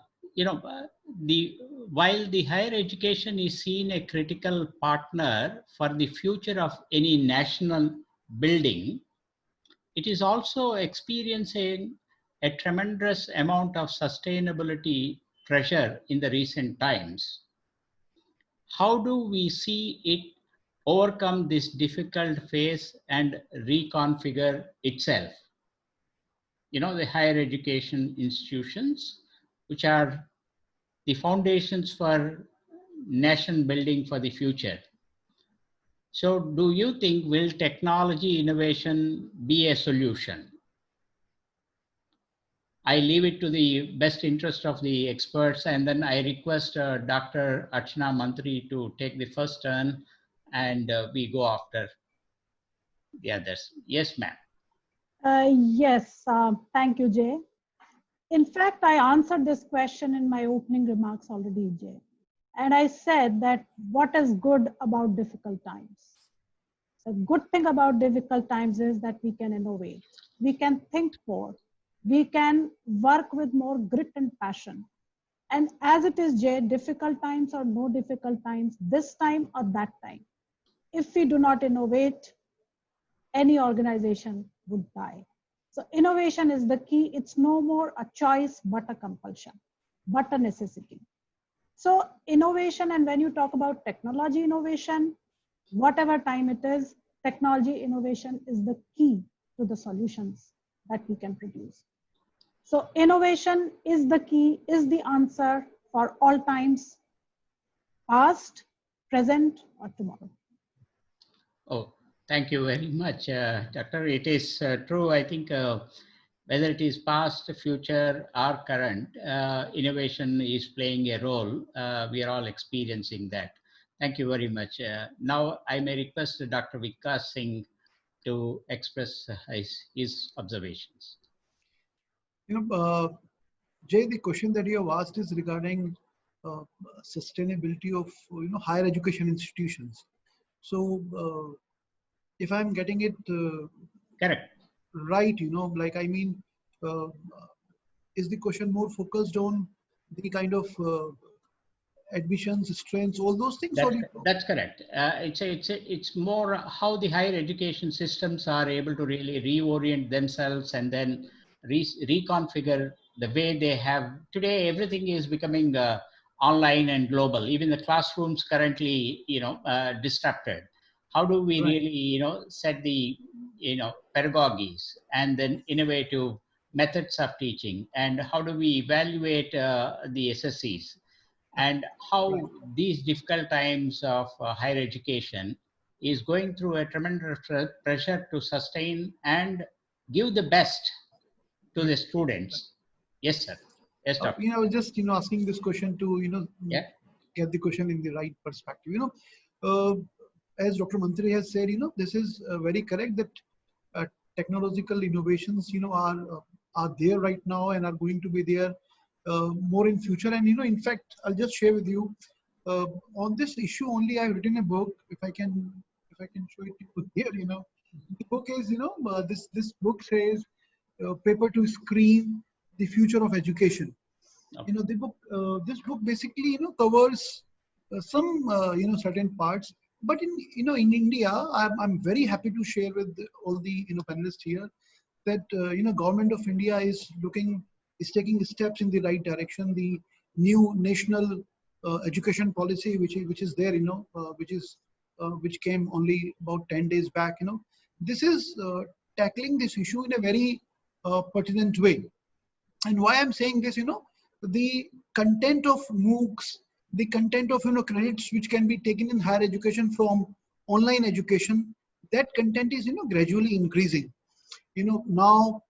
the higher education is seen a critical partner for the future of any national building, it is also experiencing a tremendous amount of sustainability pressure in the recent times. How do we see it overcome this difficult phase and reconfigure itself? The higher education institutions, which are the foundations for nation building for the future. So do you think will technology innovation be a solution? I leave it to the best interest of the experts, and then I request Dr. Archana Mantri to take the first turn, and we go after the others. Yes, ma'am. Yes, thank you, Jay. In fact, I answered this question in my opening remarks already, Jay. And I said that what is good about difficult times? The good thing about difficult times is that we can innovate. We can think more. We can work with more grit and passion. And as it is, Jay, difficult times or no difficult times, this time or that time, if we do not innovate, any organization would die. So innovation is the key. It's no more a choice, but a compulsion, but a necessity. So innovation, and when you talk about technology innovation, whatever time it is, technology innovation is the key to the solutions that we can produce. So innovation is the key, is the answer for all times, past, present, or tomorrow. Oh, thank you very much, Doctor. It is true. I think whether it is past, future, or current, innovation is playing a role. We are all experiencing that. Thank you very much. Now, I may request Dr. Vikas Singh to express his observations. Jay, the question that you have asked is regarding sustainability of higher education institutions. So, if I'm getting it correct, right, is the question more focused on the kind of admissions, strengths, all those things? That's correct. It's more how the higher education systems are able to really reorient themselves and then reconfigure the way they have. Today, everything is becoming online and global. Even the classrooms currently, disrupted. How do we really, set the, pedagogies and then innovative methods of teaching? And how do we evaluate the SSCs? And how these difficult times of higher education is going through a tremendous pressure to sustain and give the best to the students. Yes, sir. Yes, Doctor. I was just asking this question to get the question in the right perspective. As Dr. Mantri has said, this is very correct that technological innovations are there right now and are going to be there more in future. And in fact, I'll just share with you on this issue only. I've written a book. If I can show it to you here. The book is this book says paper to screen, the future of education. Okay. The book this book basically covers some certain parts. But in India, I'm very happy to share with all the panelists here that government of India is taking steps in the right direction. The new national education policy, which is there, which came only about 10 days back. This is tackling this issue in a very pertinent way. And why I'm saying this, the content of MOOCs, the content of credits which can be taken in higher education from online education, that content is, gradually increasing. Now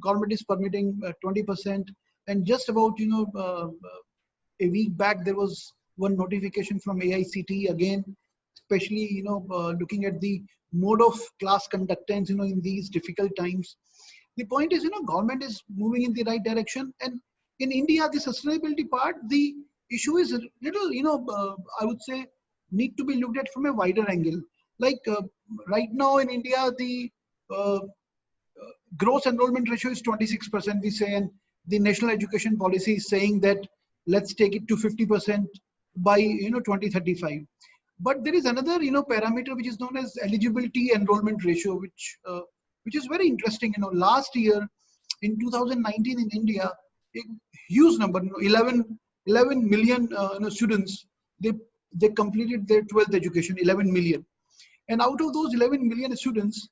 government is permitting 20%, and just about, a week back, there was one notification from AICTE again, especially, looking at the mode of class conductance, in these difficult times. The point is, government is moving in the right direction. And in India, the sustainability part, the issue is a little, I would say, need to be looked at from a wider angle. Like right now in India, the gross enrollment ratio is 26%, we say, and the national education policy is saying that let's take it to 50% by 2035. But there is another parameter which is known as eligibility enrollment ratio, which is very interesting. Last year in 2019 in India, a huge number, 11 million students, they completed their 12th education, 11 million. And out of those 11 million students,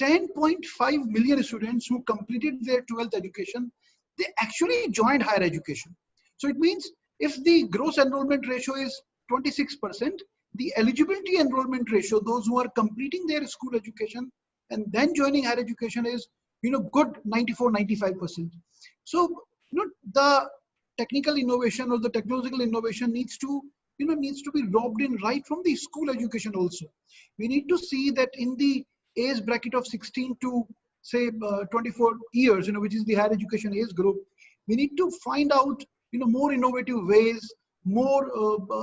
10.5 million students who completed their 12th education, they actually joined higher education. So it means if the gross enrollment ratio is 26%, the eligibility enrollment ratio, those who are completing their school education and then joining higher education, is good 94-95%. So the technical innovation or the technological innovation needs to be robbed in right from the school education also. We need to see that in the age bracket of 16 to say 24 years, which is the higher education age group, we need to find out more innovative ways, more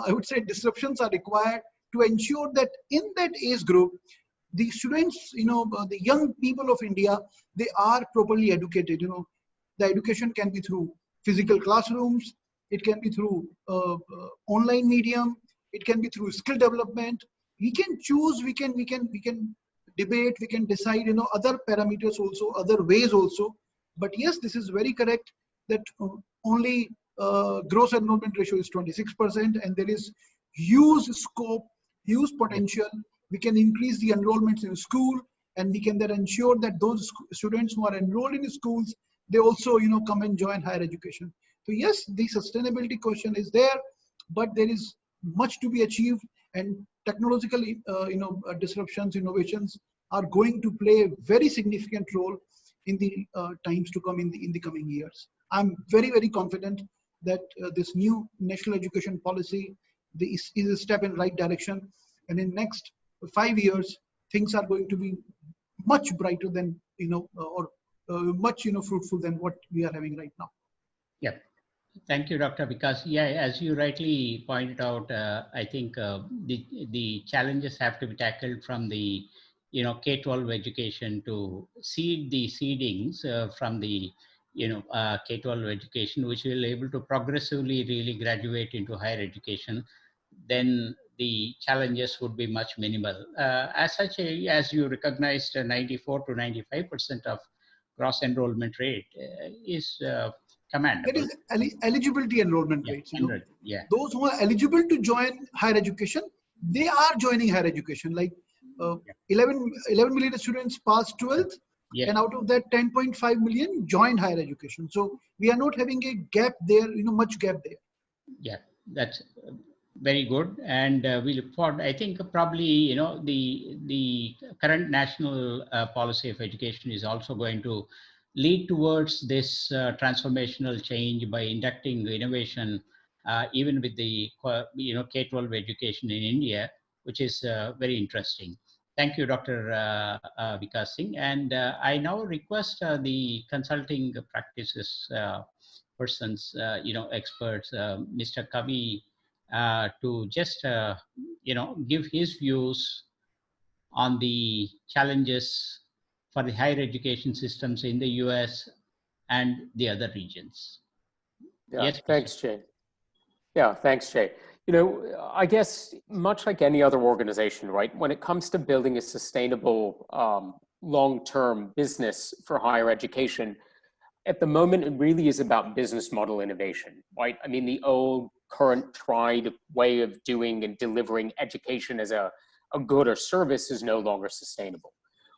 I would say disruptions are required to ensure that in that age group, the students, the young people of India, they are properly educated. The education can be through physical classrooms, it can be through online medium, it can be through skill development. We can choose, we can debate, we can decide, other parameters also, other ways also. But yes, this is very correct that only gross enrollment ratio is 26%, and there is huge scope, huge potential. We can increase the enrollments in school, and we can then ensure that those students who are enrolled in schools, they also come and join higher education. So yes, the sustainability question is there, but there is much to be achieved, and technological disruptions, innovations are going to play a very significant role in the times to come, in the coming years. I'm very, very confident that this new national education policy is a step in right direction, and in next 5 years things are going to be much brighter than much fruitful than what we are having right now. Yeah, thank you, Dr. Vikas. Yeah, as you rightly pointed out, I think the challenges have to be tackled from the K-12 education to seed the seedings from the K-12 education, which will able to progressively really graduate into higher education. Then the challenges would be much minimal. As such, as you recognized, 94 to 95% of gross enrollment rate is commendable. That is eligibility enrollment rates. Yeah. Those who are eligible to join higher education, they are joining higher education. Like 11 million students passed 12th, and out of that 10.5 million joined higher education. So we are not having a gap there, much gap there. Yeah, that's very good, and we look forward. I think probably the current national policy of education is also going to lead towards this transformational change by inducting innovation, even with the K-12 education in India, which is very interesting. Thank you, Dr. Vikas Singh. And I now request the consulting practices persons, experts, Mr. Kavi, to just, give his views on the challenges for the higher education systems in the US and the other regions. Yeah, yes, thanks, Jay. Yeah, thanks, Jay. I guess much like any other organization, right, when it comes to building a sustainable long-term business for higher education, at the moment, it really is about business model innovation, right? I mean, the old, current, tried way of doing and delivering education as a good or service is no longer sustainable,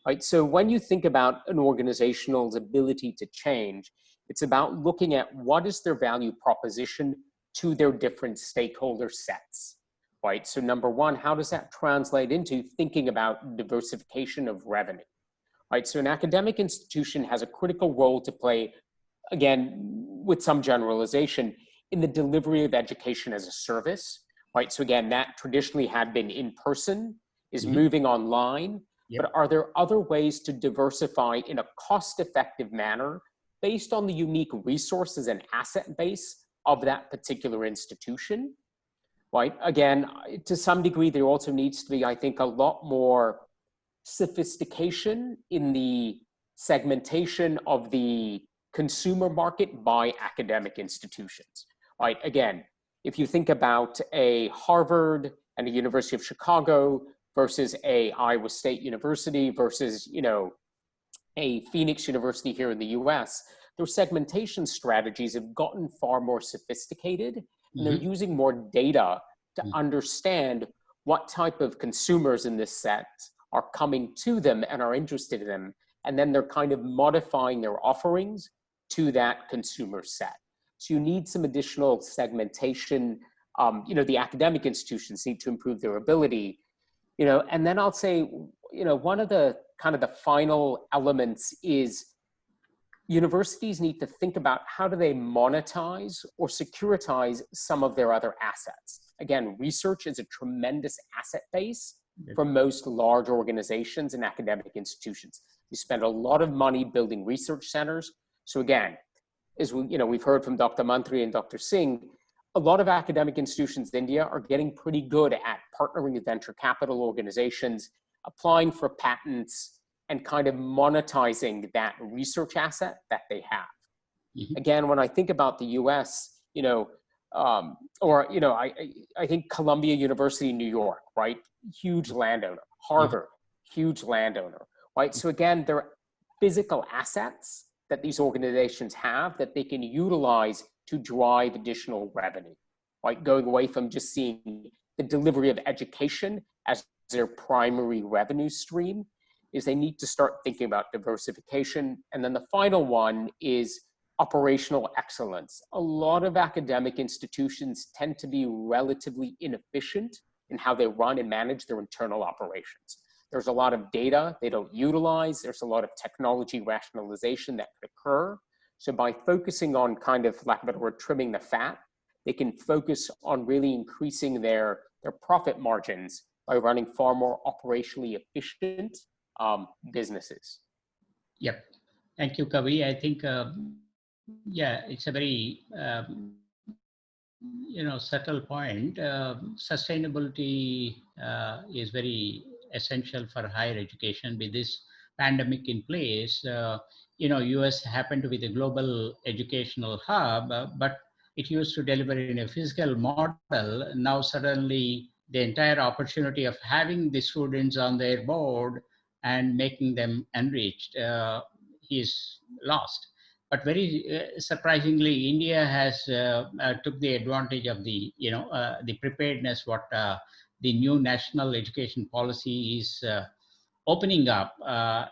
right? So when you think about an organization's ability to change, it's about looking at what is their value proposition to their different stakeholder sets, right? So number one, how does that translate into thinking about diversification of revenue, right? So an academic institution has a critical role to play, again, with some generalization, in the delivery of education as a service, right? So again, that traditionally had been in person, is moving online, but are there other ways to diversify in a cost-effective manner based on the unique resources and asset base of that particular institution, right? Again, to some degree, there also needs to be, I think, a lot more sophistication in the segmentation of the consumer market by academic institutions, right? Again, if you think about a Harvard and a University of Chicago versus a Iowa State University versus, you know, a Phoenix University here in the US, their segmentation strategies have gotten far more sophisticated, and they're using more data to understand what type of consumers in this set are coming to them and are interested in them. And then they're kind of modifying their offerings to that consumer set. So you need some additional segmentation. You know, the academic institutions need to improve their ability, you know, and then I'll say, you know, one of the kind of the final elements is universities need to think about how do they monetize or securitize some of their other assets. Again, research is a tremendous asset base for most large organizations and academic institutions. We spend a lot of money building research centers. So again, as we, you know, we've heard from Dr. Mantri and Dr. Singh, a lot of academic institutions in India are getting pretty good at partnering with venture capital organizations, applying for patents, and kind of monetizing that research asset that they have. Again, when I think about the US, you know, or, you know, I think Columbia University in New York, right? Huge landowner. Harvard, huge landowner, right? So again, there are physical assets that these organizations have that they can utilize to drive additional revenue, right? Going away from just seeing the delivery of education as their primary revenue stream, is they need to start thinking about diversification. And then the final one is operational excellence. A lot of academic institutions tend to be relatively inefficient in how they run and manage their internal operations. There's a lot of data they don't utilize. There's a lot of technology rationalization that could occur. So by focusing on kind of, lack of a better word, trimming the fat, they can focus on really increasing their profit margins by running far more operationally efficient businesses. Yep. Thank you, Kavi. I think, yeah, it's a very, you know, subtle point. Sustainability is very essential for higher education. With this pandemic in place, you know, US happened to be the global educational hub, but it used to deliver in a physical model. Now suddenly the entire opportunity of having the students on their board and making them enriched is lost. But very surprisingly, India has took the advantage of the, you know, the preparedness what the new national education policy is opening up,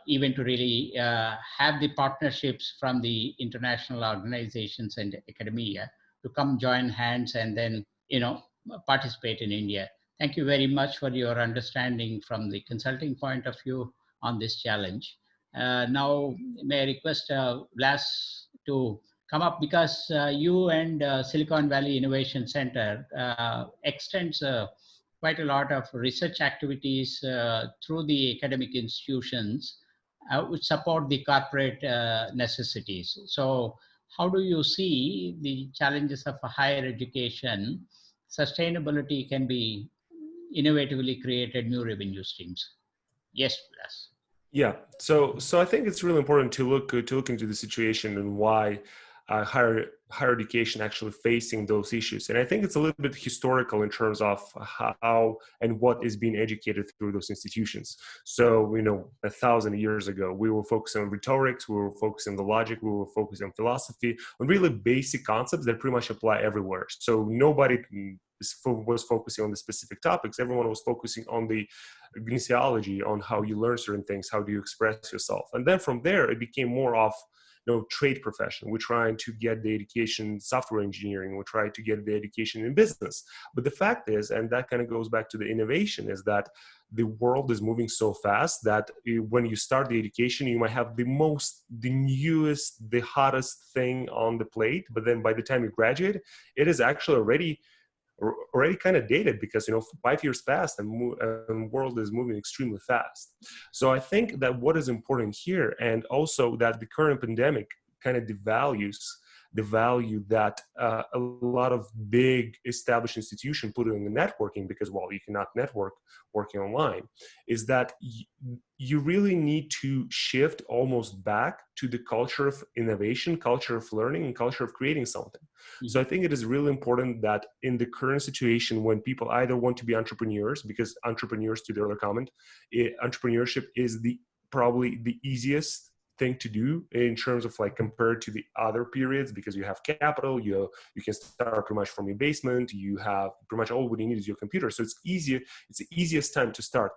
even to really have the partnerships from the international organizations and academia to come join hands and then, you know, participate in India. Thank you very much for your understanding from the consulting point of view on this challenge. Now, may I request Vlas to come up, because you and Silicon Valley Innovation Center extends quite a lot of research activities through the academic institutions which support the corporate necessities. So how do you see the challenges of higher education? Sustainability can be innovatively created new revenue streams. Yes, Vlas. Yeah, so I think it's really important to look into the situation and why higher education actually facing those issues. And I think it's a little bit historical in terms of how and what is being educated through those institutions. So, you know, 1,000 years ago, we were focusing on rhetorics, we were focusing on the logic, we were focusing on philosophy, on really basic concepts that pretty much apply everywhere. So nobody was focusing on the specific topics. Everyone was focusing on the kinesiology, on how you learn certain things, how do you express yourself. And then from there, it became more of, trade profession. We're trying to get the education in software engineering. We're trying to get the education in business. But the fact is, and that kind of goes back to the innovation, is that the world is moving so fast that when you start the education, you might have the newest, the hottest thing on the plate. But then by the time you graduate, it is actually already kind of dated, because 5 years passed and the world is moving extremely fast. So I think that what is important here, and also that the current pandemic kind of devalues the value that a lot of big established institutions put in the networking, because, well, you cannot network working online, is that you really need to shift almost back to the culture of innovation, culture of learning, and culture of creating something. Mm-hmm. So I think it is really important that in the current situation, when people either want to be entrepreneurs, because entrepreneurs, to the earlier comment, entrepreneurship is probably the easiest thing to do in terms of compared to the other periods, because you have capital, you can start pretty much from your basement, you have pretty much all what you need is your computer. So it's the easiest time to start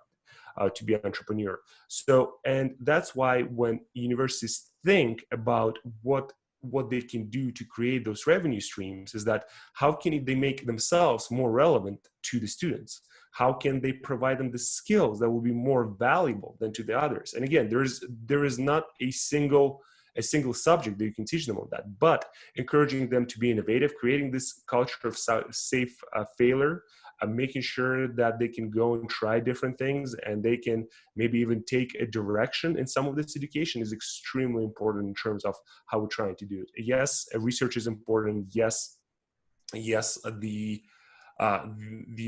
to be an entrepreneur. So, and that's why when universities think about what they can do to create those revenue streams, is that how can they make themselves more relevant to the students? How can they provide them the skills that will be more valuable than to the others? And again, there is not a single subject that you can teach them on that, but encouraging them to be innovative, creating this culture of safe failure, making sure that they can go and try different things, and they can maybe even take a direction in some of this education is extremely important in terms of how we're trying to do it. Yes, research is important. Yes, the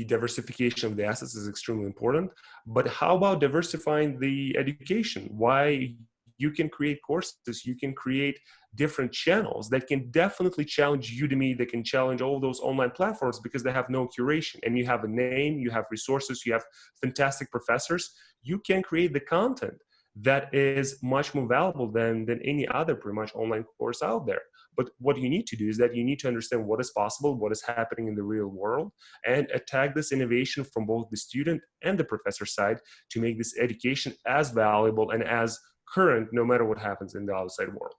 diversification of the assets is extremely important, but how about diversifying the education? Why you can create courses, you can create different channels that can definitely challenge Udemy, that can challenge all those online platforms, because they have no curation, and you have a name, you have resources, you have fantastic professors. You can create the content that is much more valuable than any other pretty much online course out there. But what you need to do is that you need to understand what is possible, what is happening in the real world, and attack this innovation from both the student and the professor side to make this education as valuable and as current, no matter what happens in the outside world.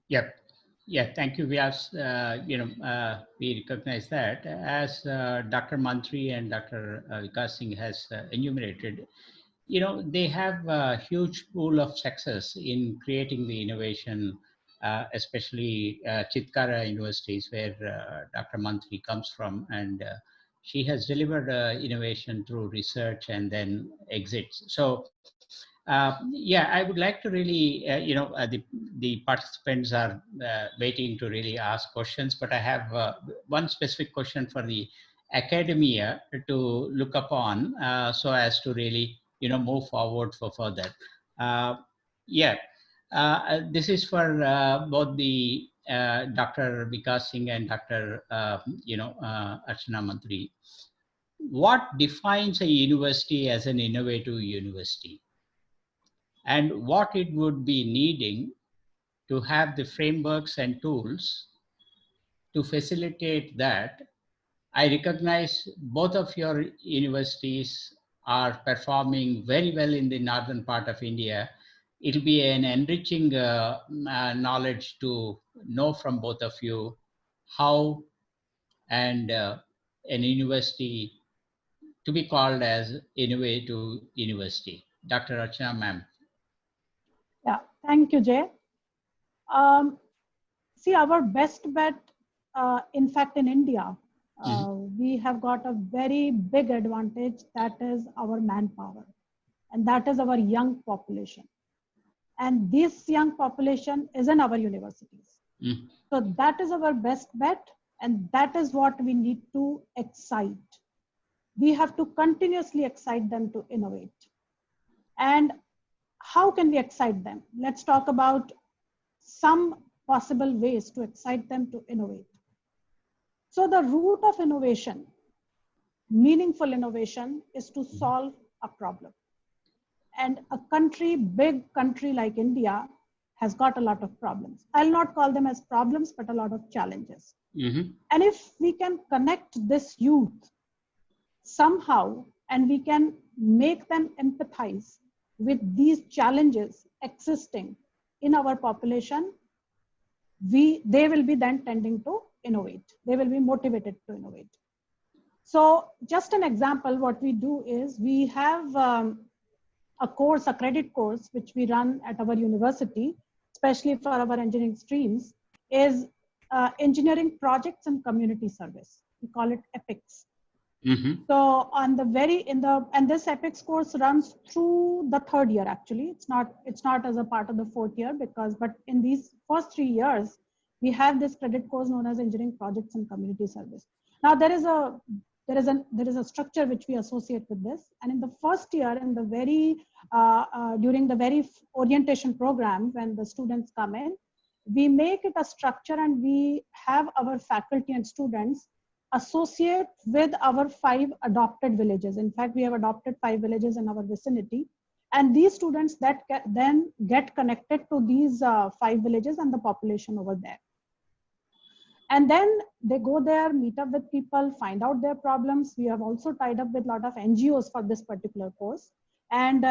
Yep. Yeah, thank you, Vyas. We recognize that. As Dr. Mantri and Dr. Vikas Singh has enumerated, they have a huge pool of success in creating the innovation, especially Chitkara universities, where Dr. Mantri comes from, and she has delivered innovation through research and then exits. So, yeah, I would like to really, the participants are waiting to really ask questions, but I have one specific question for the academia to look upon, so as to really, move forward for further. This is for both the Dr. Vikas Singh and Dr. Archana Mantri. What defines a university as an innovative university? And what it would be needing to have the frameworks and tools to facilitate that? I recognize both of your universities are performing very well in the northern part of India. It'll be an enriching knowledge to know from both of you how and an university to be called as innovative university. Dr. Archana, ma'am. Yeah, thank you, Jay. See, our best bet, in fact, in India, we have got a very big advantage, that is our manpower, and that is our young population. And this young population is in our universities. So that is our best bet, and that is what we need to excite. We have to continuously excite them to innovate. And how can we excite them? Let's talk about some possible ways to excite them to innovate. So the root of innovation, meaningful innovation, is to solve a problem. And a big country like India has got a lot of problems. I'll not call them as problems, but a lot of challenges. And if we can connect this youth somehow, and we can make them empathize with these challenges existing in our population, they will be then tending to innovate. They will be motivated to innovate. So just an example, what we do is we have a credit course, which we run at our university, especially for our engineering streams, is engineering projects and community service. We call it EPICS. Mm-hmm. So on the and this EPICS course runs through the third year. Actually, it's not as a part of the fourth year, but in these first 3 years, we have this credit course known as engineering projects and community service. Now there is a structure which we associate with this, and in the first year, in the during the very orientation program, when the students come in, we make it a structure, and we have our faculty and students associate with our 5 adopted villages. In fact, we have adopted 5 villages in our vicinity, and these students that then get connected to these 5 villages and the population over there. And then they go there, meet up with people, find out their problems. We have also tied up with a lot of NGOs for this particular course. And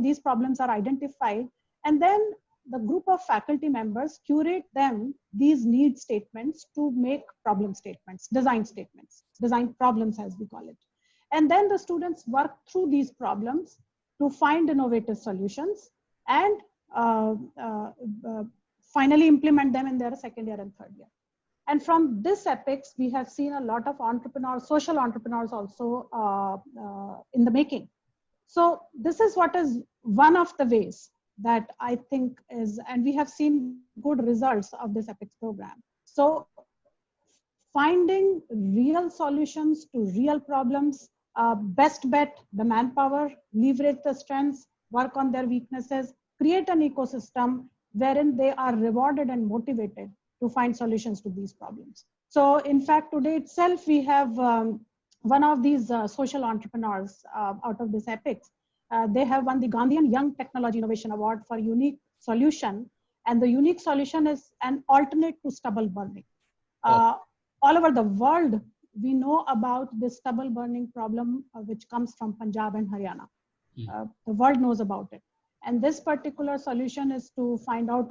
these problems are identified. And then the group of faculty members curate these need statements to make problem statements, design problems as we call it. And then the students work through these problems to find innovative solutions and finally implement them in their second year and third year. And from this EPICS, we have seen a lot of entrepreneurs, social entrepreneurs also in the making. So this is what is one of the ways that I think is, and we have seen good results of this EPICS program. So finding real solutions to real problems, best bet the manpower, leverage the strengths, work on their weaknesses, create an ecosystem wherein they are rewarded and motivated to find solutions to these problems. So in fact, today itself, we have one of these social entrepreneurs out of this EPICS. They have won the Gandhian Young Technology Innovation Award for unique solution. And the unique solution is an alternate to stubble burning. All over the world, we know about this stubble burning problem, which comes from Punjab and Haryana. The world knows about it. And this particular solution is to find out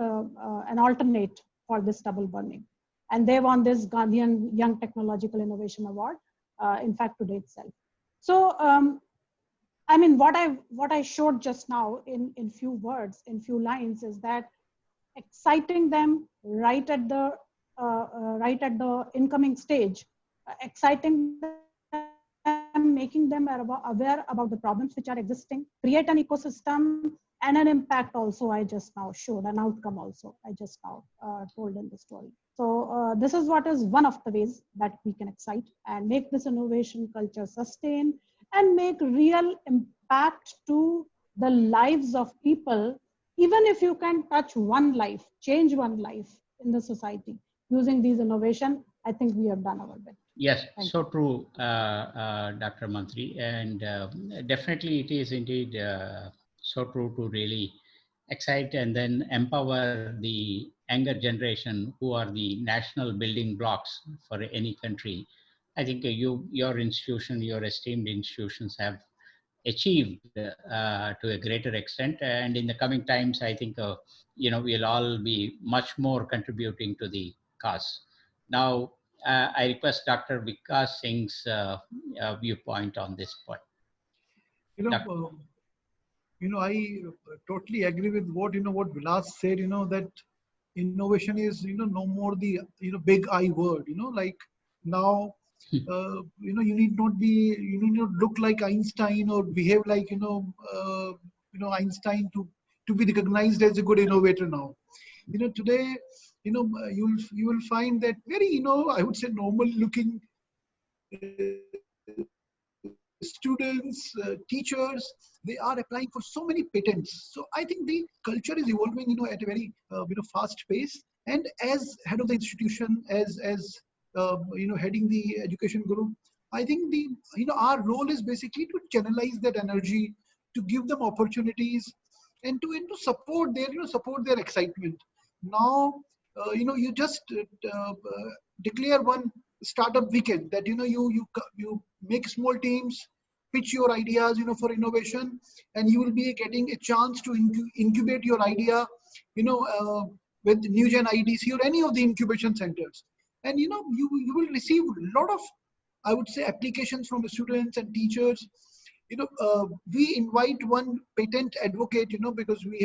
an alternate for this stubble burning. And they won this Gandhian Young Technological Innovation Award, in fact, today itself. So, I mean, what I showed just now in few words, in few lines, is that exciting them right at the incoming stage, exciting them, making them aware about the problems which are existing, create an ecosystem, and an impact also I just now showed, an outcome also I just now told in the story. So this is what is one of the ways that we can excite and make this innovation culture sustain and make real impact to the lives of people. Even if you can touch one life, change one life in the society using these innovation, I think we have done our bit. Yes, so true, Dr. Mantri, and definitely it is indeed so true to really excite and then empower the younger generation who are the national building blocks for any country. I think your institution, your esteemed institutions have achieved to a greater extent, and in the coming times, I think we'll all be much more contributing to the cause. Now, I request Dr. Vikas Singh's viewpoint on this point. I totally agree with what Vilas said. That innovation is no more the big I word. Like now, you need not look like Einstein or behave like Einstein to be recognized as a good innovator now. Today, you will find that very I would say normal looking students, teachers, they are applying for so many patents. So I think the culture is evolving at a very fast pace. And as head of the institution, as heading the education group, I think our role is basically to channelize that energy, to give them opportunities, and to support their excitement. Now you just declare one startup weekend that you make small teams, pitch your ideas for innovation, and you will be getting a chance to incubate your idea with NewGen IDC or any of the incubation centers. And you will receive a lot of, I would say, applications from the students and teachers. We invite one patent advocate, because we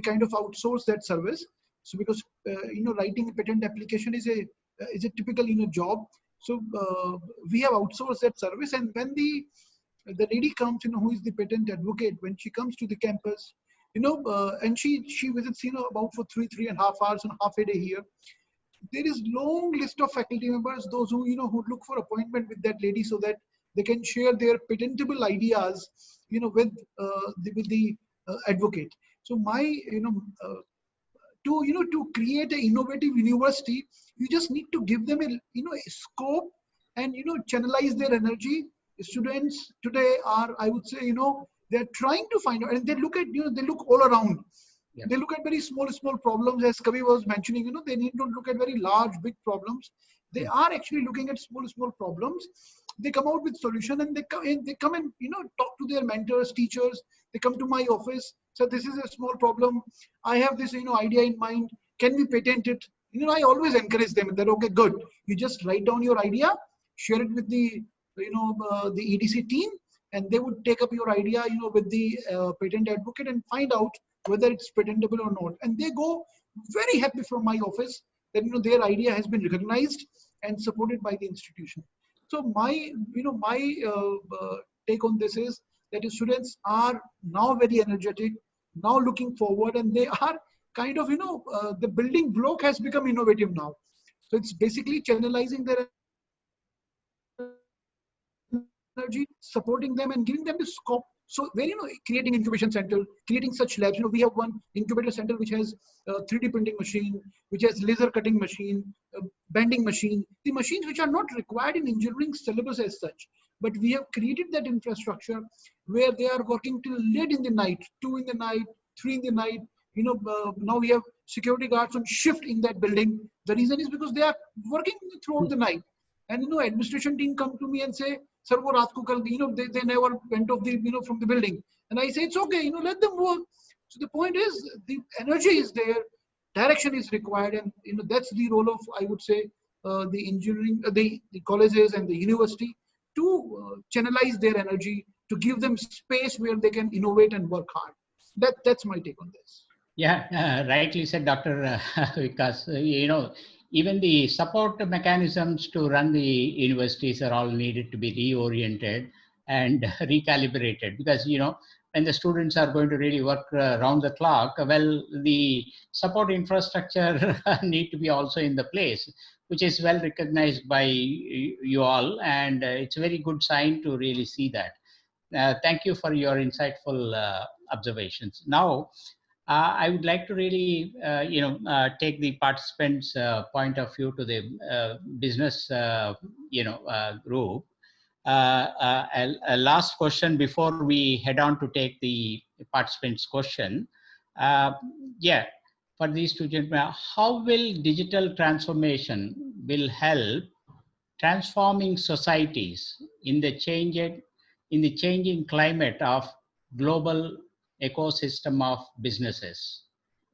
kind of outsource that service. So because writing a patent application is a typical job. So we have outsourced that service, and when the lady comes, who is the patent advocate, when she comes to the campus, and she visits, about for 3.5 hours and half a day here. There is long list of faculty members, those who who look for appointment with that lady so that they can share their patentable ideas, with the advocate. So my to create an innovative university, you just need to give them a scope and channelize their energy. Students today are, I would say, they're trying to find out, and they look at they look all around. Yeah. They look at very small problems, as Kavi was mentioning. They need to look at very large, big problems. They are actually looking at small problems. They come out with solution, and they come and talk to their mentors, teachers. They come to my office. So this is a small problem. I have this idea in mind. Can we patent it? I always encourage them that, okay, good. You just write down your idea, share it with the the EDC team, and they would take up your idea with the patent advocate and find out whether it's patentable or not. And they go very happy from my office that their idea has been recognized and supported by the institution. So my take on this is that the students are now very energetic, now looking forward, and they are kind of the building block has become innovative now. So it's basically channelizing their energy, supporting them, and giving them the scope. So when creating incubation center, creating such labs, we have one incubator center which has 3D printing machine, which has laser cutting machine, bending machine, the machines which are not required in engineering syllabus as such. But we have created that infrastructure where they are working till late in the night, 2 in the night, 3 in the night. Now we have security guards on shift in that building. The reason is because they are working throughout the night. And administration team come to me and say, "Sir, wo raat ko kal," they never went off the from the building. And I say, it's okay, let them work. So the point is, the energy is there, direction is required, and that's the role of, I would say, the engineering, the colleges and the university to channelize their energy, to give them space where they can innovate and work hard. That's my take on this. Yeah, rightly said, Dr. Vikas. Even the support mechanisms to run the universities are all needed to be reoriented and recalibrated, because when the students are going to really work round the clock, well, the support infrastructure need to be also in the place, which is well recognized by you all, and it's a very good sign to really see that. Thank you for your insightful observations. Now, I would like to really, take the participants' point of view to the business, group. A last question before we head on to take the participants' question. For these students, how will digital transformation will help transforming societies in the changing climate of global ecosystem of businesses?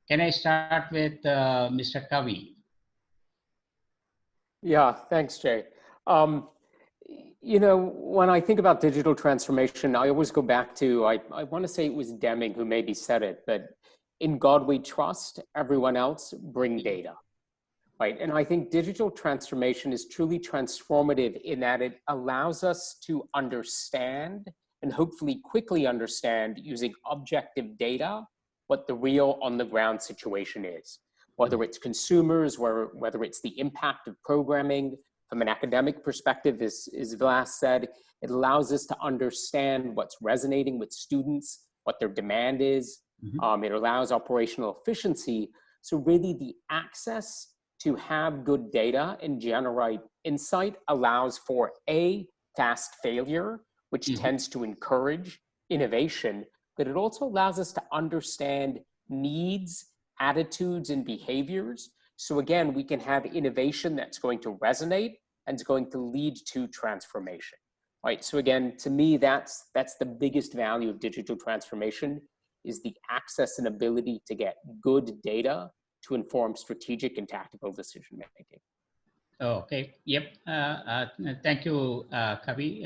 Can I start with Mr. Kavi? Yeah, thanks, Jay. When I think about digital transformation, I always go back to, I want to say it was Deming who maybe said it, but in God we trust, everyone else bring data, right? And I think digital transformation is truly transformative in that it allows us to understand and hopefully quickly understand, using objective data, what the real on the ground situation is, whether it's consumers, whether it's the impact of programming. From an academic perspective, as Vilas said, it allows us to understand what's resonating with students, what their demand is. Mm-hmm. It allows operational efficiency. So really the access to have good data and generate insight allows for fast failure, which mm-hmm. tends to encourage innovation, but it also allows us to understand needs, attitudes, and behaviors. So again, we can have innovation that's going to resonate and is going to lead to transformation, right? So again, to me, that's the biggest value of digital transformation, is the access and ability to get good data to inform strategic and tactical decision making. Okay, yep. Thank you, Kavi.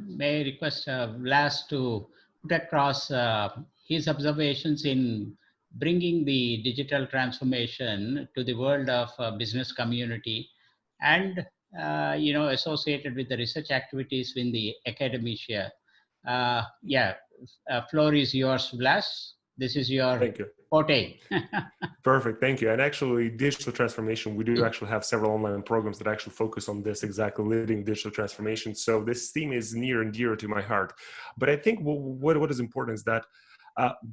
May I request Vlas to put across his observations in bringing the digital transformation to the world of business community and, associated with the research activities in the academia. Floor is yours, Vlas. This is your forte. Perfect, thank you. And actually, digital transformation, we do actually have several online programs that actually focus on this, exactly leading digital transformation. So this theme is near and dear to my heart. But I think what is important is that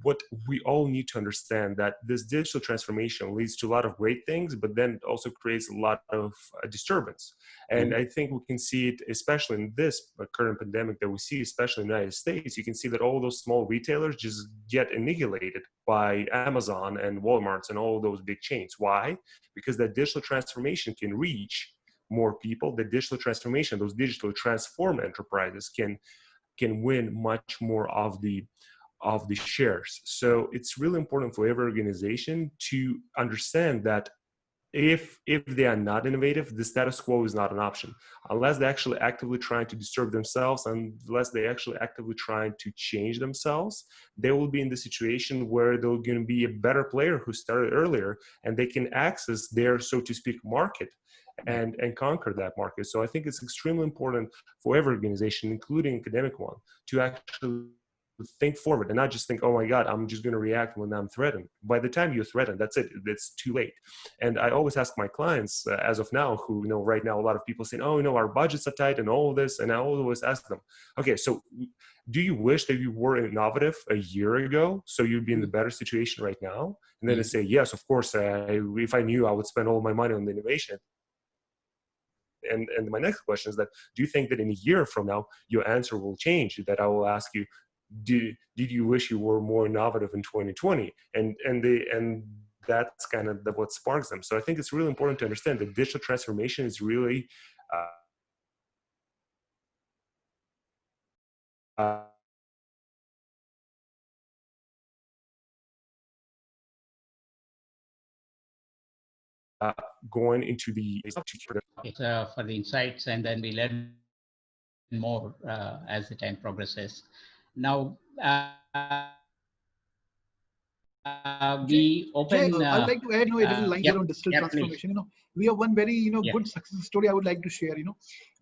what we all need to understand that this digital transformation leads to a lot of great things, but then it also creates a lot of disturbance. And I think we can see it, especially in this current pandemic that we see, especially in the United States. You can see that all those small retailers just get annihilated by Amazon and Walmarts and all those big chains. Why? Because that digital transformation can reach more people. The digital transformation, those digital transformed enterprises can win much more of the shares. So it's really important for every organization to understand that if they are not innovative, the status quo is not an option. Unless they're actually actively trying to disturb themselves, unless they're actually actively trying to change themselves, they will be in the situation where they're going to be a better player who started earlier, and they can access their, so to speak, market and conquer that market. So I think it's extremely important for every organization, including academic one, to actually think forward and not just think, oh my God, I'm just going to react when I'm threatened. By the time you're threatened, that's it. It's too late. And I always ask my clients, as of now, who right now a lot of people saying, oh, our budgets are tight and all this. And I always ask them, okay, so do you wish that you were innovative a year ago so you'd be in a better situation right now? And then they say, yes, of course, if I knew, I would spend all my money on the innovation. And my next question is that, do you think that in a year from now, your answer will change? That I will ask you, did you wish you were more innovative in 2020? And that's kind of what sparks them. So I think it's really important to understand that digital transformation is really going into the for the insights, and then we learn more as the time progresses. Now, we open. Jay, I would like to add a little line here on digital transformation. Please. We have one very good success story I would like to share.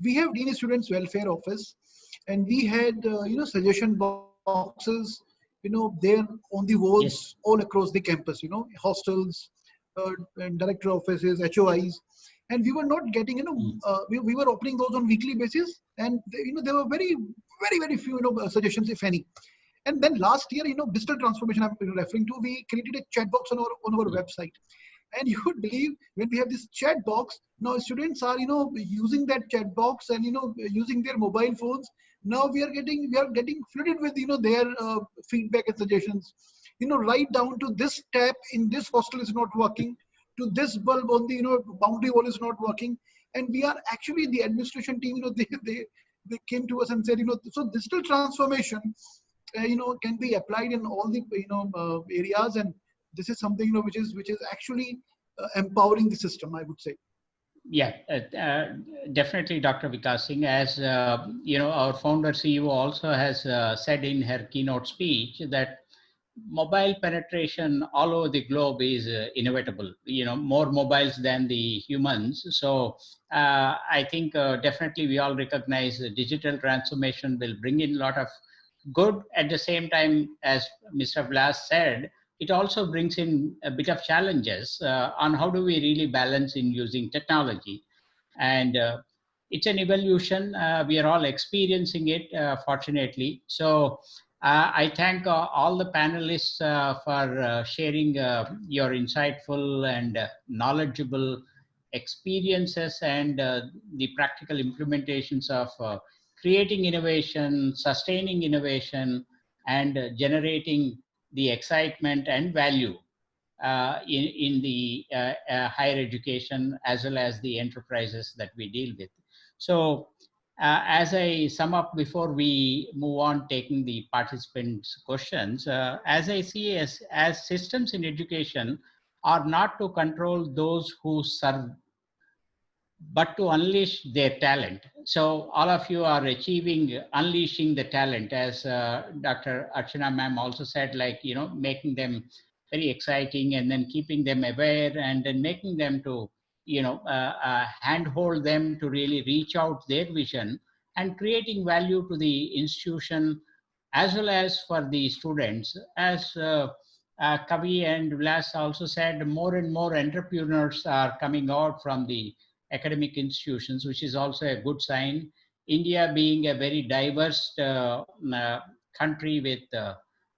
We have Dean Students Welfare Office, and we had suggestion boxes there on the walls all across the campus. Hostels, and director offices, HOIs, and we were not getting we were opening those on weekly basis, and there were very few suggestions, if any. And then last year, digital transformation I'm referring to, we created a chat box on our website. And you would believe, when we have this chat box, now students are using that chat box and using their mobile phones. Now we are getting flooded with their feedback and suggestions. Right down to this tap in this hostel is not working, to this bulb on the boundary wall is not working. And we are actually, the administration team, they came to us and said, so digital transformation can be applied in all the areas, and this is something which is actually empowering the system, I would say. Yeah, definitely, Dr. Vikas Singh. As our founder CEO also has said in her keynote speech that mobile penetration all over the globe is inevitable. More mobiles than the humans. So I think definitely we all recognize digital transformation will bring in a lot of good. At the same time, as Mr. Vlas said, it also brings in a bit of challenges on how do we really balance in using technology. And it's an evolution. We are all experiencing it, fortunately. So I thank all the panelists for sharing your insightful and knowledgeable experiences and the practical implementations of creating innovation, sustaining innovation, and generating the excitement and value in the higher education as well as the enterprises that we deal with. So as I sum up before we move on taking the participants' questions, as I see as systems in education, are not to control those who serve, but to unleash their talent. So all of you are achieving unleashing the talent, as Dr. Archana ma'am also said, like, making them very exciting and then keeping them aware and then making them to, handhold them to really reach out their vision and creating value to the institution as well as for the students. As Kavi and Vilas also said, more and more entrepreneurs are coming out from the academic institutions, which is also a good sign. India being a very diverse country with a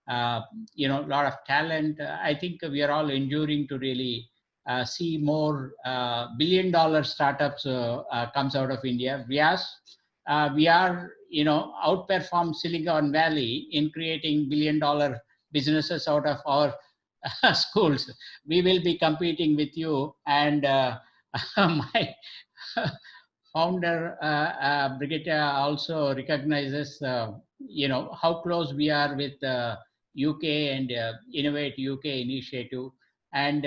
lot of talent, I think we are all enduring to really see more billion-dollar startups comes out of India. We are, outperform Silicon Valley in creating billion-dollar businesses out of our schools. We will be competing with you, and my founder Brigitte also recognizes how close we are with UK and Innovate UK initiative, and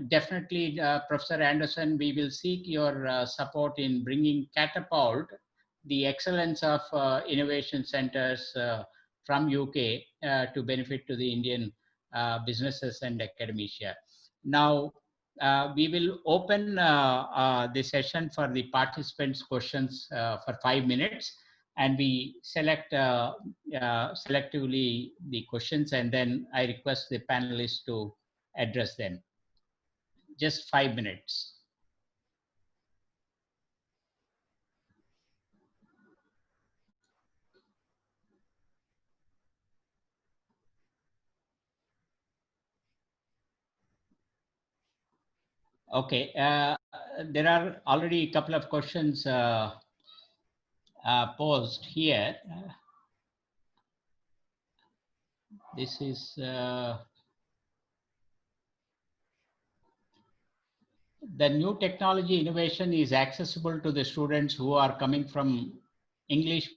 definitely Professor Anderson, we will seek your support in bringing Catapult, the excellence of innovation centers from UK to benefit to the Indian businesses and academia. Now, we will open the session for the participants' questions for 5 minutes, and we select selectively the questions, and then I request the panelists to address them. Just 5 minutes. Okay, there are already a couple of questions posed here. This is the new technology innovation is accessible to the students who are coming from English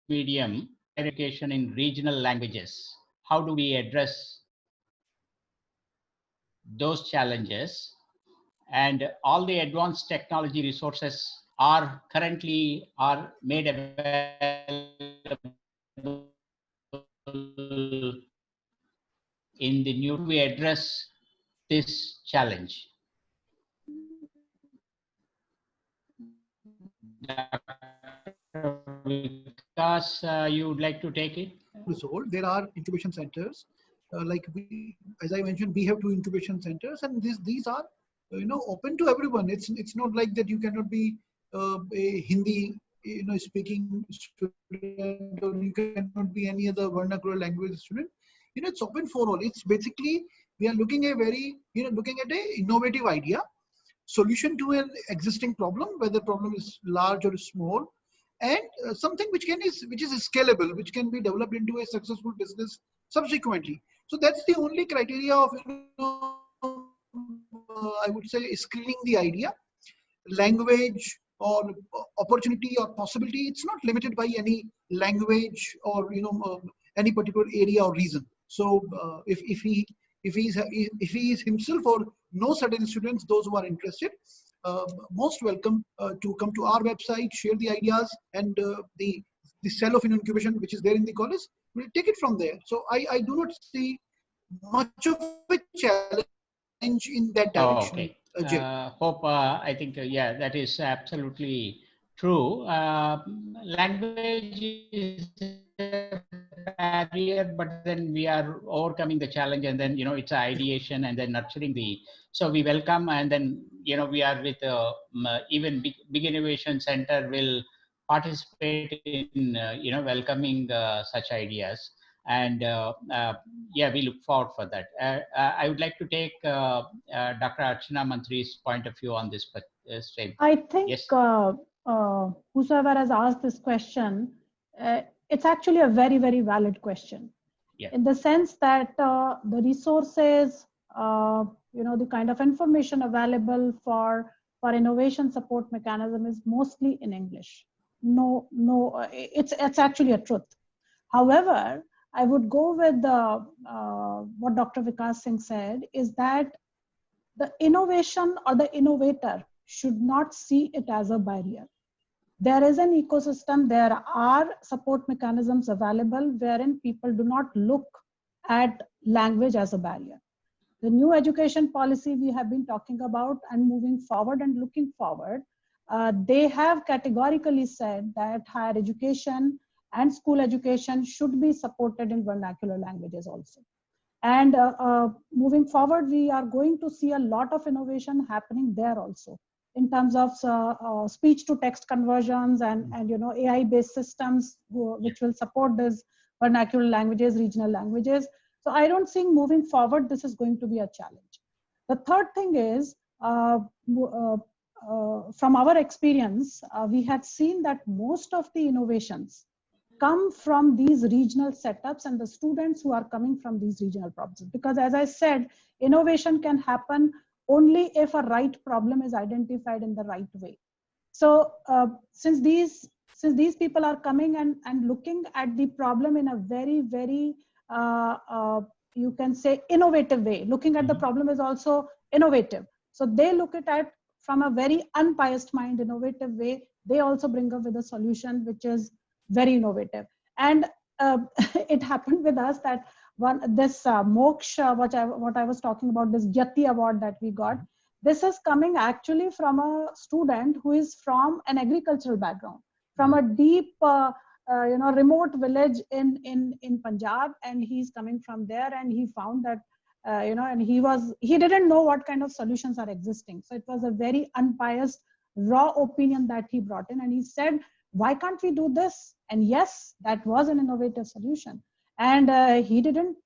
medium education in regional languages. How do we address those challenges? And all the advanced technology resources are currently made available in the new. We address this challenge. Because you would like to take it? There are incubation centers. As I mentioned, we have 2 incubation centers, and these are open to everyone. It's not like that you cannot be a Hindi speaking student, or you cannot be any other vernacular language student. It's open for all. It's basically we are looking at looking at a innovative idea, solution to an existing problem, whether the problem is large or small, and something which is scalable, which can be developed into a successful business subsequently. So that's the only criteria of I would say screening the idea. Language or opportunity or possibility, it's not limited by any language or any particular area or reason. So if he is himself or no certain students, those who are interested, most welcome to come to our website, share the ideas, and the cell of incubation which is there in the college, we'll take it from there. So I do not see much of a challenge in that direction. Oh, okay. Hope, I think, yeah, that is absolutely true. Language is a barrier, but then we are overcoming the challenge, and then, it's ideation and then nurturing so we welcome, and then, we are with even big Innovation Center will participate in, welcoming such ideas. And yeah, we look forward for that. I would like to take Dr. Archana Mantri's point of view on this statement. I think yes. Whosoever has asked this question, it's actually a very, very valid question. Yeah. In the sense that the resources, the kind of information available for innovation support mechanism is mostly in English. No, it's actually a truth. However, I would go with what Dr. Vikas Singh said, is that the innovation or the innovator should not see it as a barrier. There is an ecosystem, there are support mechanisms available wherein people do not look at language as a barrier. The new education policy we have been talking about and moving forward and looking forward, they have categorically said that higher education and school education should be supported in vernacular languages also. And moving forward, we are going to see a lot of innovation happening there also, in terms of speech to text conversions and AI-based systems which will support these vernacular languages, regional languages. So I don't think moving forward, this is going to be a challenge. The third thing is, from our experience, we have seen that most of the innovations come from these regional setups and the students who are coming from these regional problems. Because as I said, innovation can happen only if a right problem is identified in the right way. So since these people are coming and looking at the problem in a very, very, you can say, innovative way, looking at the problem is also innovative. So they look at it from a very unbiased mind, innovative way. They also bring up with a solution which is very innovative. And it happened with us that this Moksha, what I was talking about, this Jyati award that we got, this is coming actually from a student who is from an agricultural background, from a deep, remote village in Punjab, and he's coming from there, and he found that, and he didn't know what kind of solutions are existing. So it was a very unbiased, raw opinion that he brought in, and he said, why can't we do this? And yes, that was an innovative solution. And he didn't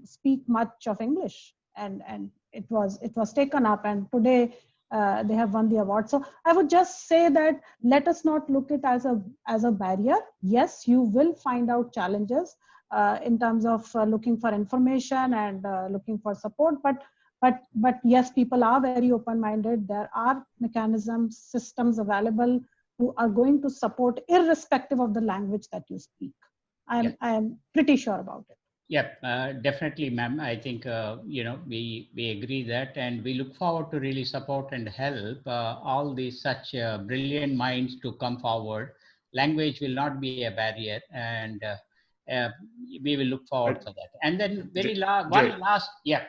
speak much of English, and it was taken up, and today they have won the award. So I would just say that let us not look at it as a barrier. Yes, you will find out challenges in terms of looking for information and looking for support, but yes, people are very open-minded. There are mechanisms, systems available who are going to support irrespective of the language that you speak. I'm pretty sure about it. Yeah, definitely, ma'am. I think, we agree that, and we look forward to really support and help all these such brilliant minds to come forward. Language will not be a barrier, and we will look forward for that. And then yeah.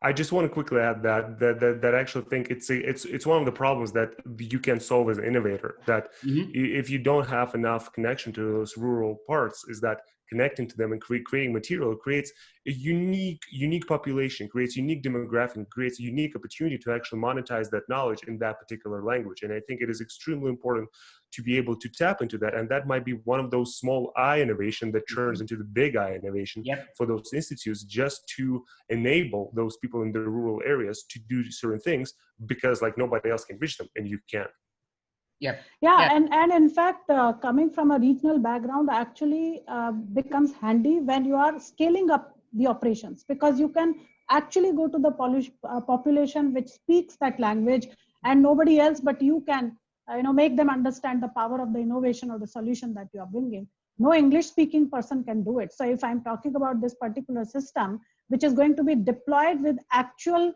I just want to quickly add that I actually think it's one of the problems that you can solve as an innovator. That if you don't have enough connection to those rural parts, is that connecting to them and creating material creates a unique population, creates unique demographic, creates a unique opportunity to actually monetize that knowledge in that particular language. And I think it is extremely important to be able to tap into that. And that might be one of those small I innovation that turns into the big I innovation for those institutes, just to enable those people in the rural areas to do certain things, because like nobody else can reach them and you can. And in fact, coming from a regional background actually becomes handy when you are scaling up the operations, because you can actually go to the population which speaks that language, and nobody else but you can make them understand the power of the innovation or the solution that you are bringing. No English speaking person can do it. So if I'm talking about this particular system, which is going to be deployed with actual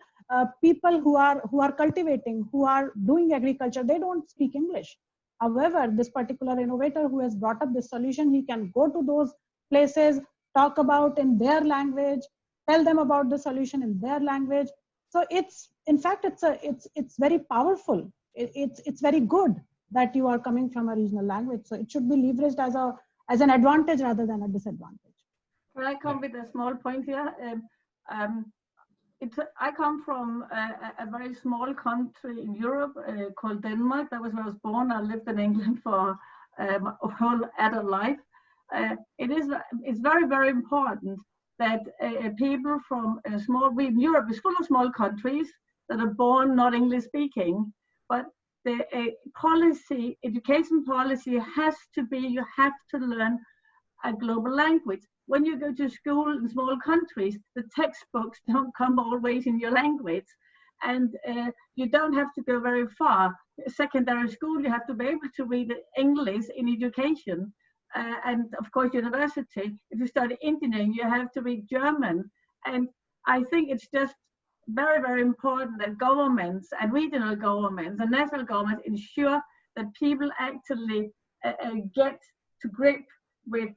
people who are cultivating, who are doing agriculture, they don't speak English. However, this particular innovator who has brought up this solution, he can go to those places, talk about in their language, tell them about the solution in their language. So it's very powerful. It's very good that you are coming from a regional language. So it should be leveraged as an advantage rather than a disadvantage. Can I come with a small point here? I come from a very small country in Europe called Denmark. That was where I was born. I lived in England for my whole adult life. It's very, very important that people from Europe is full of small countries that are born not English speaking, but the education policy has to be, you have to learn a global language. When you go to school in small countries, the textbooks don't come always in your language, and you don't have to go very far. Secondary school, you have to be able to read English in education. and of course university. If you study engineering, you have to read German. And I think it's just very, very important that governments and regional governments and national governments ensure that people actually get to grip with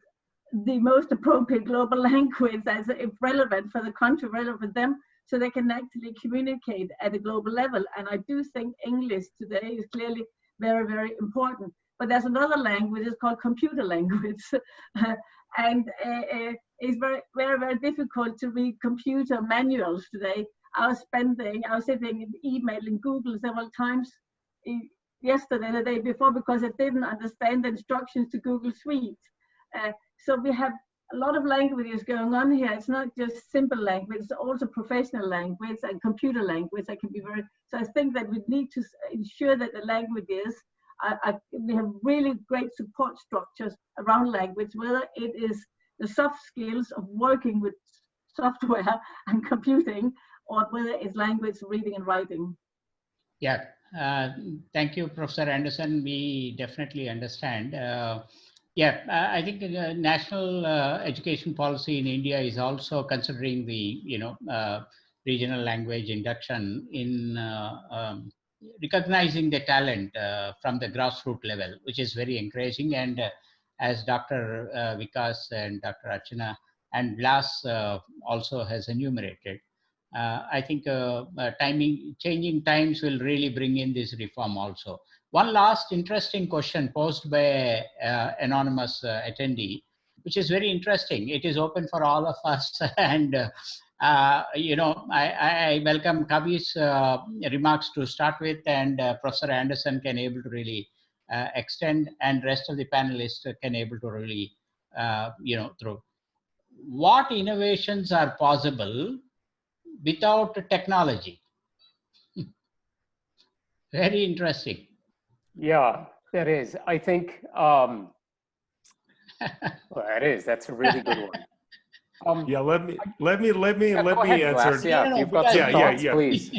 the most appropriate global language as if relevant for the country, relevant for them, so they can actually communicate at a global level. And I do think English today is clearly very, very important. But there's another language, it's called computer language. And it's very, very, very difficult to read computer manuals today. I was sitting emailing Google several times yesterday, the day before, because I didn't understand the instructions to Google Suite. So we have a lot of languages going on here. It's not just simple language, it's also professional language and computer language. That can be very, so I think that we need to ensure that the languages, we have really great support structures around language, whether it is the soft skills of working with software and computing, or whether it's language reading and writing. Yeah, thank you, Professor Anderson. We definitely understand. I think the national education policy in India is also considering the regional language induction in recognizing the talent from the grassroots level, which is very encouraging. And as Dr. Vikas and Dr. Archana and Blas also has enumerated, I think changing times will really bring in this reform also. One last interesting question posed by anonymous attendee, which is very interesting. It is open for all of us, and I welcome Kavi's remarks to start with, and Professor Anderson can able to really extend, and rest of the panelists can able to really through. What innovations are possible without technology? Very interesting. Yeah, that is. I think, well, that is. That's a really good one. Yeah, let me answer. Yeah, you've got some thoughts, please.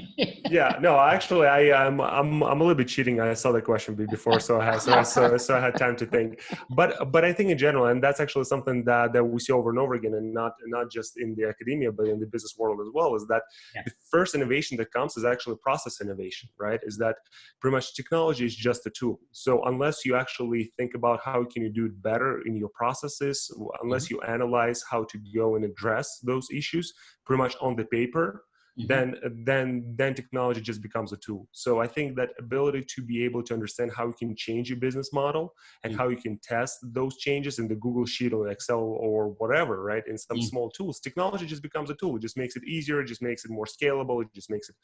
Yeah, no, actually, I'm a little bit cheating. I saw the question before, so I had time to think. But I think in general, and that's actually something that we see over and over again, and not just in the academia, but in the business world as well, is that the first innovation that comes is actually process innovation, right? Is that pretty much technology is just a tool. So unless you actually think about how can you do it better in your processes, unless you analyze how to go and address those issues pretty much on the paper, then technology just becomes a tool. So I think that ability to be able to understand how you can change your business model and how you can test those changes in the Google Sheet or Excel or whatever, right? In some small tools, technology just becomes a tool. It just makes it easier. It just makes it more scalable. It just makes it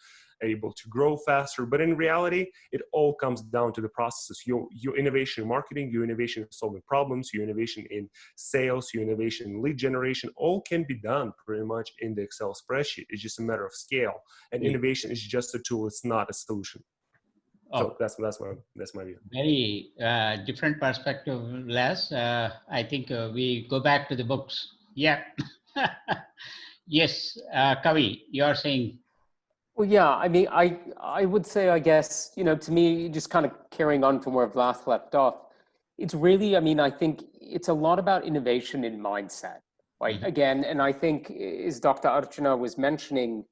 able to grow faster. But in reality, it all comes down to the processes. Your innovation in marketing, your innovation in solving problems, your innovation in sales, your innovation in lead generation, all can be done pretty much in the Excel spreadsheet. It's just a matter of scale, and innovation is just a tool. It's not a solution. So that's my view. Very different perspective, Les. I think we go back to the books. Yeah. Yes, Kavi, you are saying. Well, yeah, I mean, I would say, I guess, to me, just kind of carrying on from where Vlas left off, it's really, I mean, I think it's a lot about innovation in mindset, right? Again, and I think, as Dr. Archana was mentioning,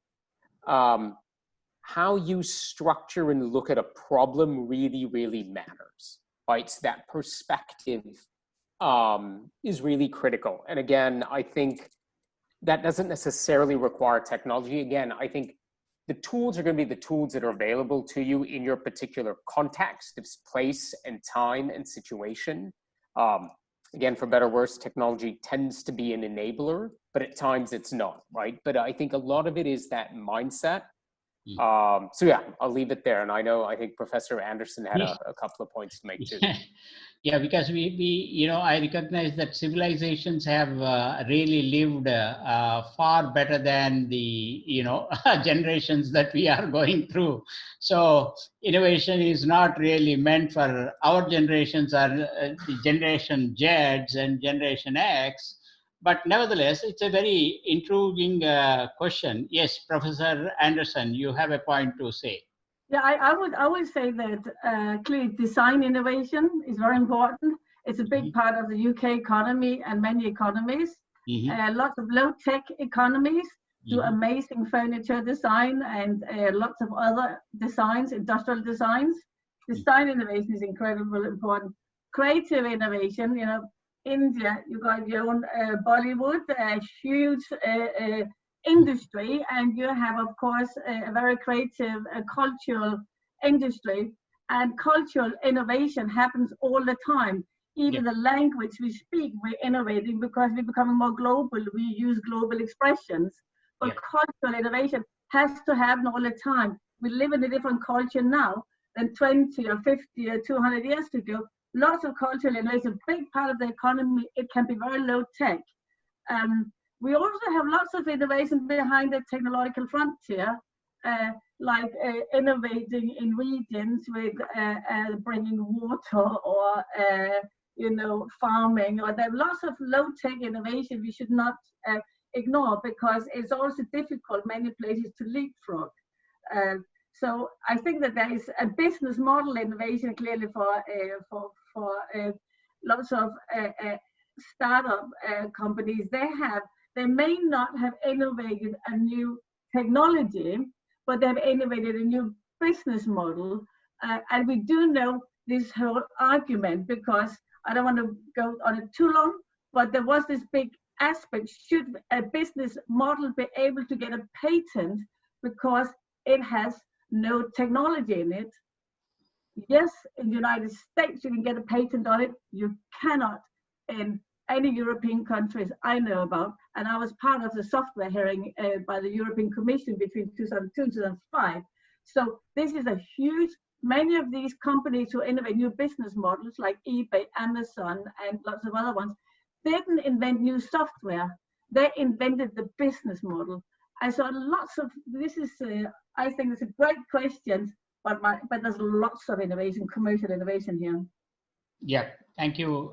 how you structure and look at a problem really, really matters, right? So that perspective is really critical. And again, I think that doesn't necessarily require technology. Again, I think the tools are going to be the tools that are available to you in your particular context, of place and time and situation. Again, for better or worse, technology tends to be an enabler, but at times it's not, right? But I think a lot of it is that mindset. So yeah, I'll leave it there. And I think Professor Anderson had a couple of points to make too. Yeah, because I recognize that civilizations have really lived far better than the, generations that we are going through. So innovation is not really meant for our generations, or the Generation Zs and Generation X. But nevertheless, it's a very intriguing question. Yes, Professor Anderson, you have a point to say. Yeah, I would say that clearly design innovation is very important, It's a big part of the UK economy and many economies. Lots of low-tech economies do amazing furniture design and lots of other designs, industrial designs. Design innovation is incredibly important. Creative innovation, you know, India, you got your own Bollywood, a huge industry, and you have, of course, a very creative cultural industry, and cultural innovation happens all the time. Even the language we speak, we're innovating because we're becoming more global. We use global expressions, but cultural innovation has to happen all the time. We live in a different culture now than 20 or 50 or 200 years ago. Lots of cultural innovation, a big part of the economy. It can be very low tech. We also have lots of innovation behind the technological frontier, like innovating in regions with bringing water or you know, farming, or there are lots of low-tech innovation we should not ignore, because it's also difficult many places to leapfrog. So I think that there is a business model innovation clearly for lots of startup companies. They may not have innovated a new technology, but they've innovated a new business model. And we do know this whole argument, because I don't want to go on it too long, but there was this big aspect: should a business model be able to get a patent because it has no technology in it? Yes, in the United States you can get a patent on it. You cannot in any European countries I know about. And I was part of the software hearing by the European Commission between 2002 and 2005. So this is a huge, many of these companies who innovate new business models like eBay, Amazon, and lots of other ones, they didn't invent new software. They invented the business model. And so lots of, this is, I think it's a great question, but there's lots of innovation, commercial innovation here. Yeah, thank you,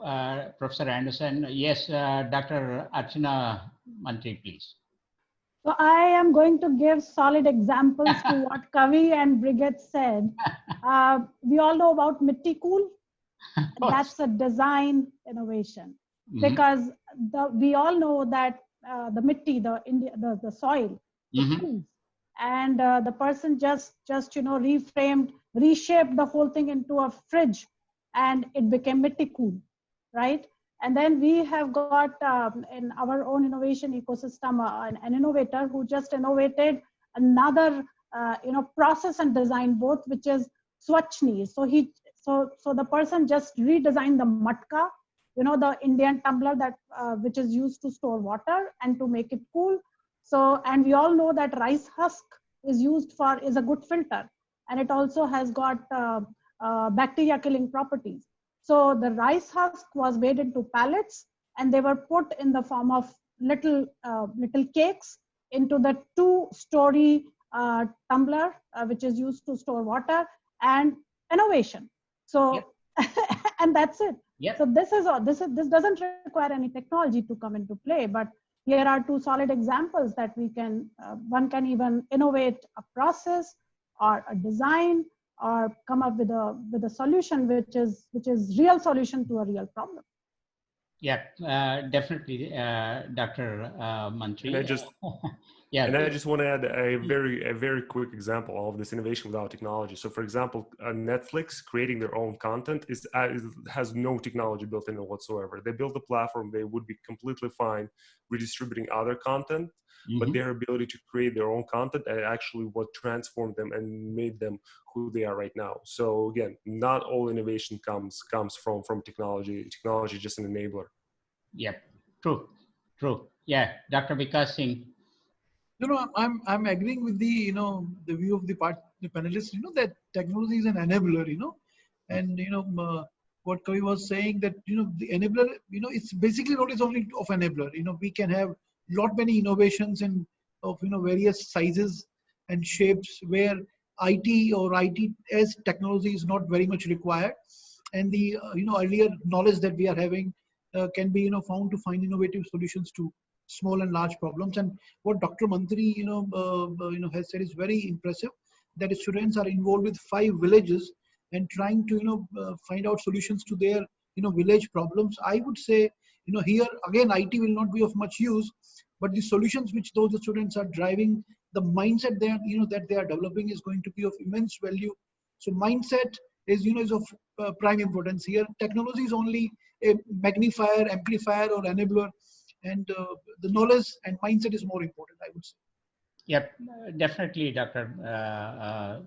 Professor Anderson. Yes, Dr. Archana Mantri, please. So I am going to give solid examples to what Kavi and Brigitte said. We all know about Mitti Cool. That's a design innovation, because we all know that the mitti, the soil, cools, and the person just you know reshaped the whole thing into a fridge, and it became Mitti Cool, right? And then we have got in our own innovation ecosystem an innovator who just innovated another you know process and design both, which is Swachhni. So the person just redesigned the matka, you know, the Indian tumbler that which is used to store water and to make it cool. So, and we all know that rice husk is a good filter, and it also has got bacteria killing properties. So the rice husk was made into pellets, and they were put in the form of little cakes into the 2-story tumbler, which is used to store water, and innovation. So, and that's it. So this doesn't require any technology to come into play, but here are 2 solid examples that we can, one can even innovate a process or a design, or come up with a solution which is real solution to a real problem. Yeah, definitely, Dr. Mantri. And I just want to add a very quick example of this innovation without technology. So, for example, Netflix creating their own content has no technology built in it whatsoever. They built a platform; they would be completely fine redistributing other content, but their ability to create their own content actually what transformed them and made them who they are right now. So again, not all innovation comes from technology. Technology is just an enabler. Yep, true. Yeah, Dr. Vikas Singh. You know, I'm agreeing with the the view of the panelists. You know that technology is an enabler. You know, and what Kavi was saying, that the enabler. It's basically not is only of enabler. We can have many innovations and of various sizes and shapes where IT or IT as technology is not very much required, and the earlier knowledge that we are having can be found to find innovative solutions to small and large problems. And what Dr. Mantri has said is very impressive, that students are involved with 5 villages and trying to find out solutions to their village problems, I would say, here again, IT will not be of much use, but the solutions which those students are driving, the mindset that they are developing is going to be of immense value. So mindset is of prime importance here. Technology is only a magnifier, amplifier, or enabler, and the knowledge and mindset is more important, I would say. Yep, definitely, Dr.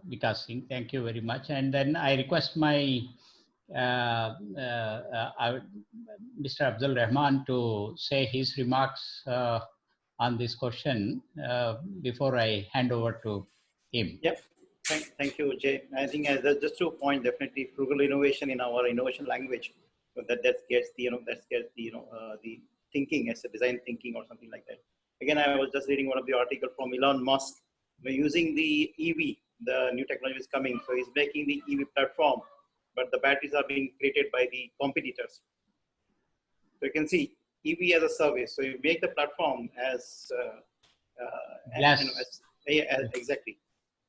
Vikas Singh. Thank you very much. And then I request my Mr. Abdul Rahman to say his remarks on this question before I hand over to him. Yep. Thank you, Jay. I think just to point, definitely frugal innovation in our innovation language, so that gets the the thinking as a design thinking or something like that. Again, I was just reading one of the article from Elon Musk. We're using the EV, the new technology is coming, so he's making the EV platform, but the batteries are being created by the competitors. So you can see EV as a service. So you make the platform as exactly.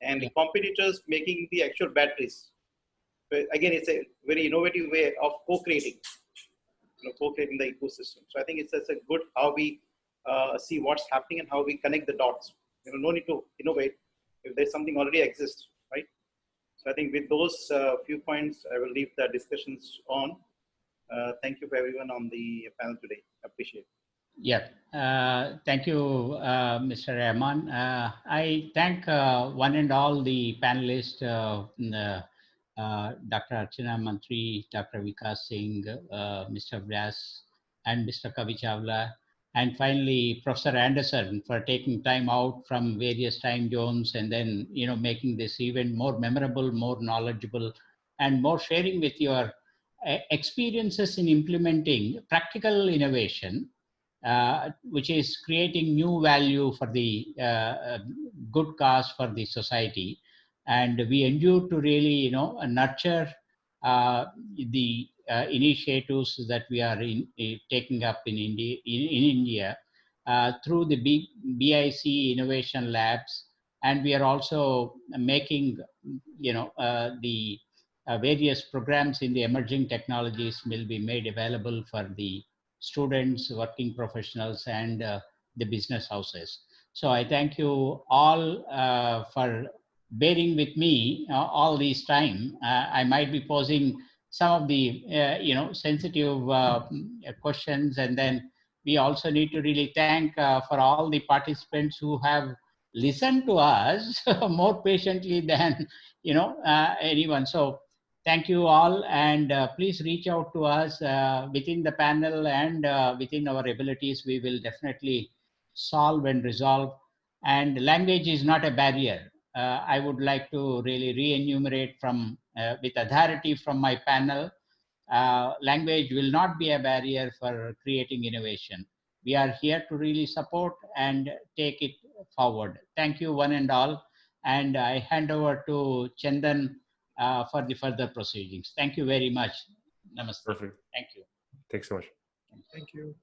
And the competitors making the actual batteries. So again, it's a very innovative way of co-creating, co-creating the ecosystem. So I think it's a good how we see what's happening and how we connect the dots. No need to innovate if there's something already exists, right? So I think with those few points, I will leave the discussions on. Thank you for everyone on the panel today. Appreciate it. Yeah, thank you, Mr. Rahman. I thank one and all the panelists, Dr. Archana Mantri, Dr. Vikas Singh, Mr. Vyas, and Mr. Kavi Chawla, and finally Professor Anderson for taking time out from various time zones and then making this event more memorable, more knowledgeable, and more sharing with your experiences in implementing practical innovation. Which is creating new value for the good cause for the society. And we endure to really, nurture the initiatives that we are taking up in India through the BIC Innovation Labs. And we are also making, the various programs in the emerging technologies will be made available for the students, working professionals, and the business houses. So I thank you all for bearing with me all this time. I might be posing some of the sensitive questions, and then we also need to really thank for all the participants who have listened to us more patiently than anyone. So thank you all, and please reach out to us within the panel and within our abilities. We will definitely solve and resolve. And language is not a barrier. I would like to really re-enumerate with authority from my panel. Language will not be a barrier for creating innovation. We are here to really support and take it forward. Thank you one and all. And I hand over to Chandan for the further proceedings. Thank you very much. Namaste. Perfect. Thank you. Thanks so much. Thank you.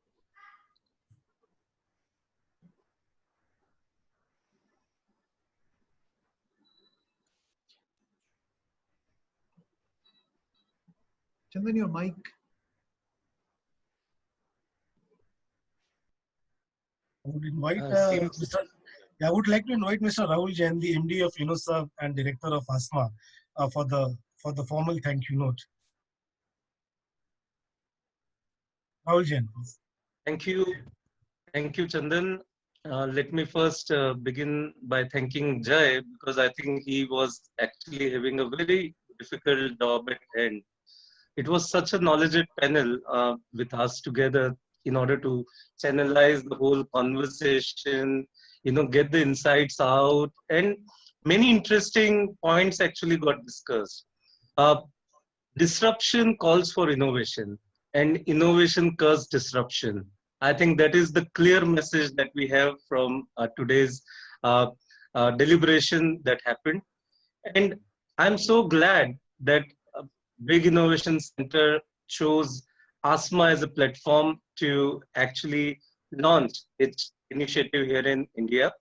Chandan, your mic. I would invite I would like to invite Mr. Rahul Jain, the MD of UNICEF and Director of ASMA, for the formal thank you note. Rahul Jain, please. Thank you, Chandan. Let me first begin by thanking Jai, because I think he was actually having a very difficult job at hand. It was such a knowledgeable panel with us together in order to channelize the whole conversation, get the insights out, and many interesting points actually got discussed. Disruption calls for innovation, and innovation causes disruption. I think that is the clear message that we have from today's deliberation that happened. And I'm so glad that Big Innovation Center chose ASMA as a platform to actually launch its initiative here in India.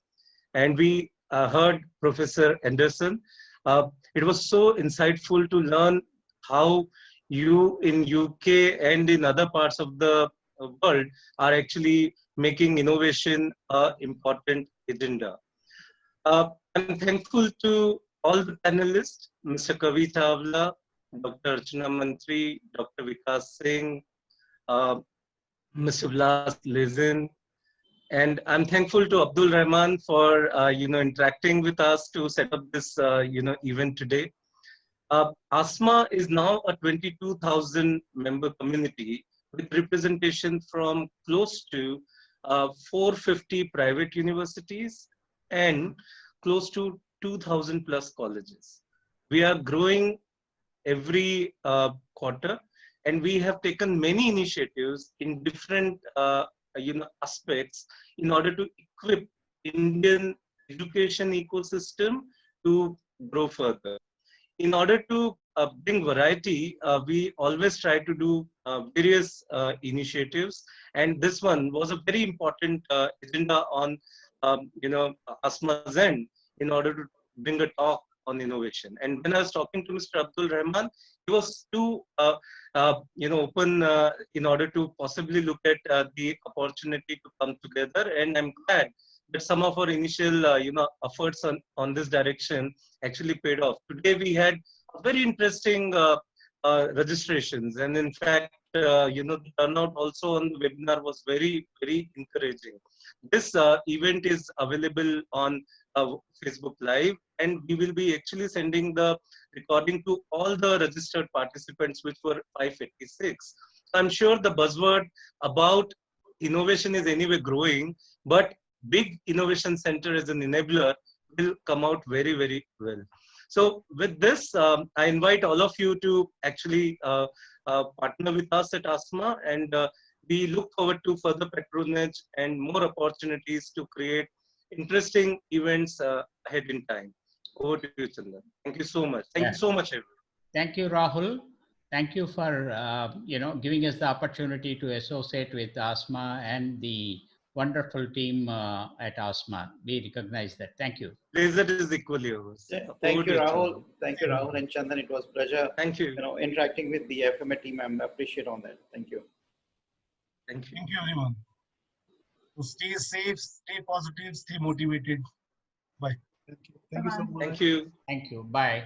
And we heard Professor Anderson. It was so insightful to learn how you in UK and in other parts of the world are actually making innovation an important agenda. I'm thankful to all the panelists, Mr. Kavi Chawla, Dr. Archana Mantri, Dr. Vikas Singh, Mr. Blas Lezin, and I'm thankful to Abdul Rahman for interacting with us to set up this event today. ASMA is now a 22,000 member community with representation from close to 450 private universities and close to 2,000 plus colleges. We are growing every quarter, and we have taken many initiatives in different aspects in order to equip Indian education ecosystem to grow further. In order to bring variety, we always try to do various initiatives, and this one was a very important agenda on ASMA's end in order to bring a talk on innovation. And when I was talking to Mr. Abdul Rahman, he was too open in order to possibly look at the opportunity to come together, and I'm glad that some of our initial efforts on this direction actually paid off. Today we had very interesting registrations, and in fact the turnout also on the webinar was very, very encouraging. This event is available on Facebook Live, and we will be actually sending the recording to all the registered participants, which were 586. So I'm sure the buzzword about innovation is anyway growing, but big innovation center as an enabler will come out very, very well. So with this, I invite all of you to actually partner with us at ASMA, and we look forward to further patronage and more opportunities to create interesting events ahead in time. Over to you, Chandan. Thank you so much. Thank you so much, everyone. Thank you, Rahul. Thank you for giving us the opportunity to associate with ASMA and the wonderful team at ASMA. We recognize that. Thank you. Pleasure is equally yours. Thank you, Rahul. Thank you, Rahul and Chandan. It was a pleasure. Thank you. Interacting with the FMA team. I appreciate on that. Thank you. Thank you. Thank you, everyone. So stay safe, stay positive, stay motivated. Bye. Thank you. Thank you so much. Thank you. Thank you. Bye.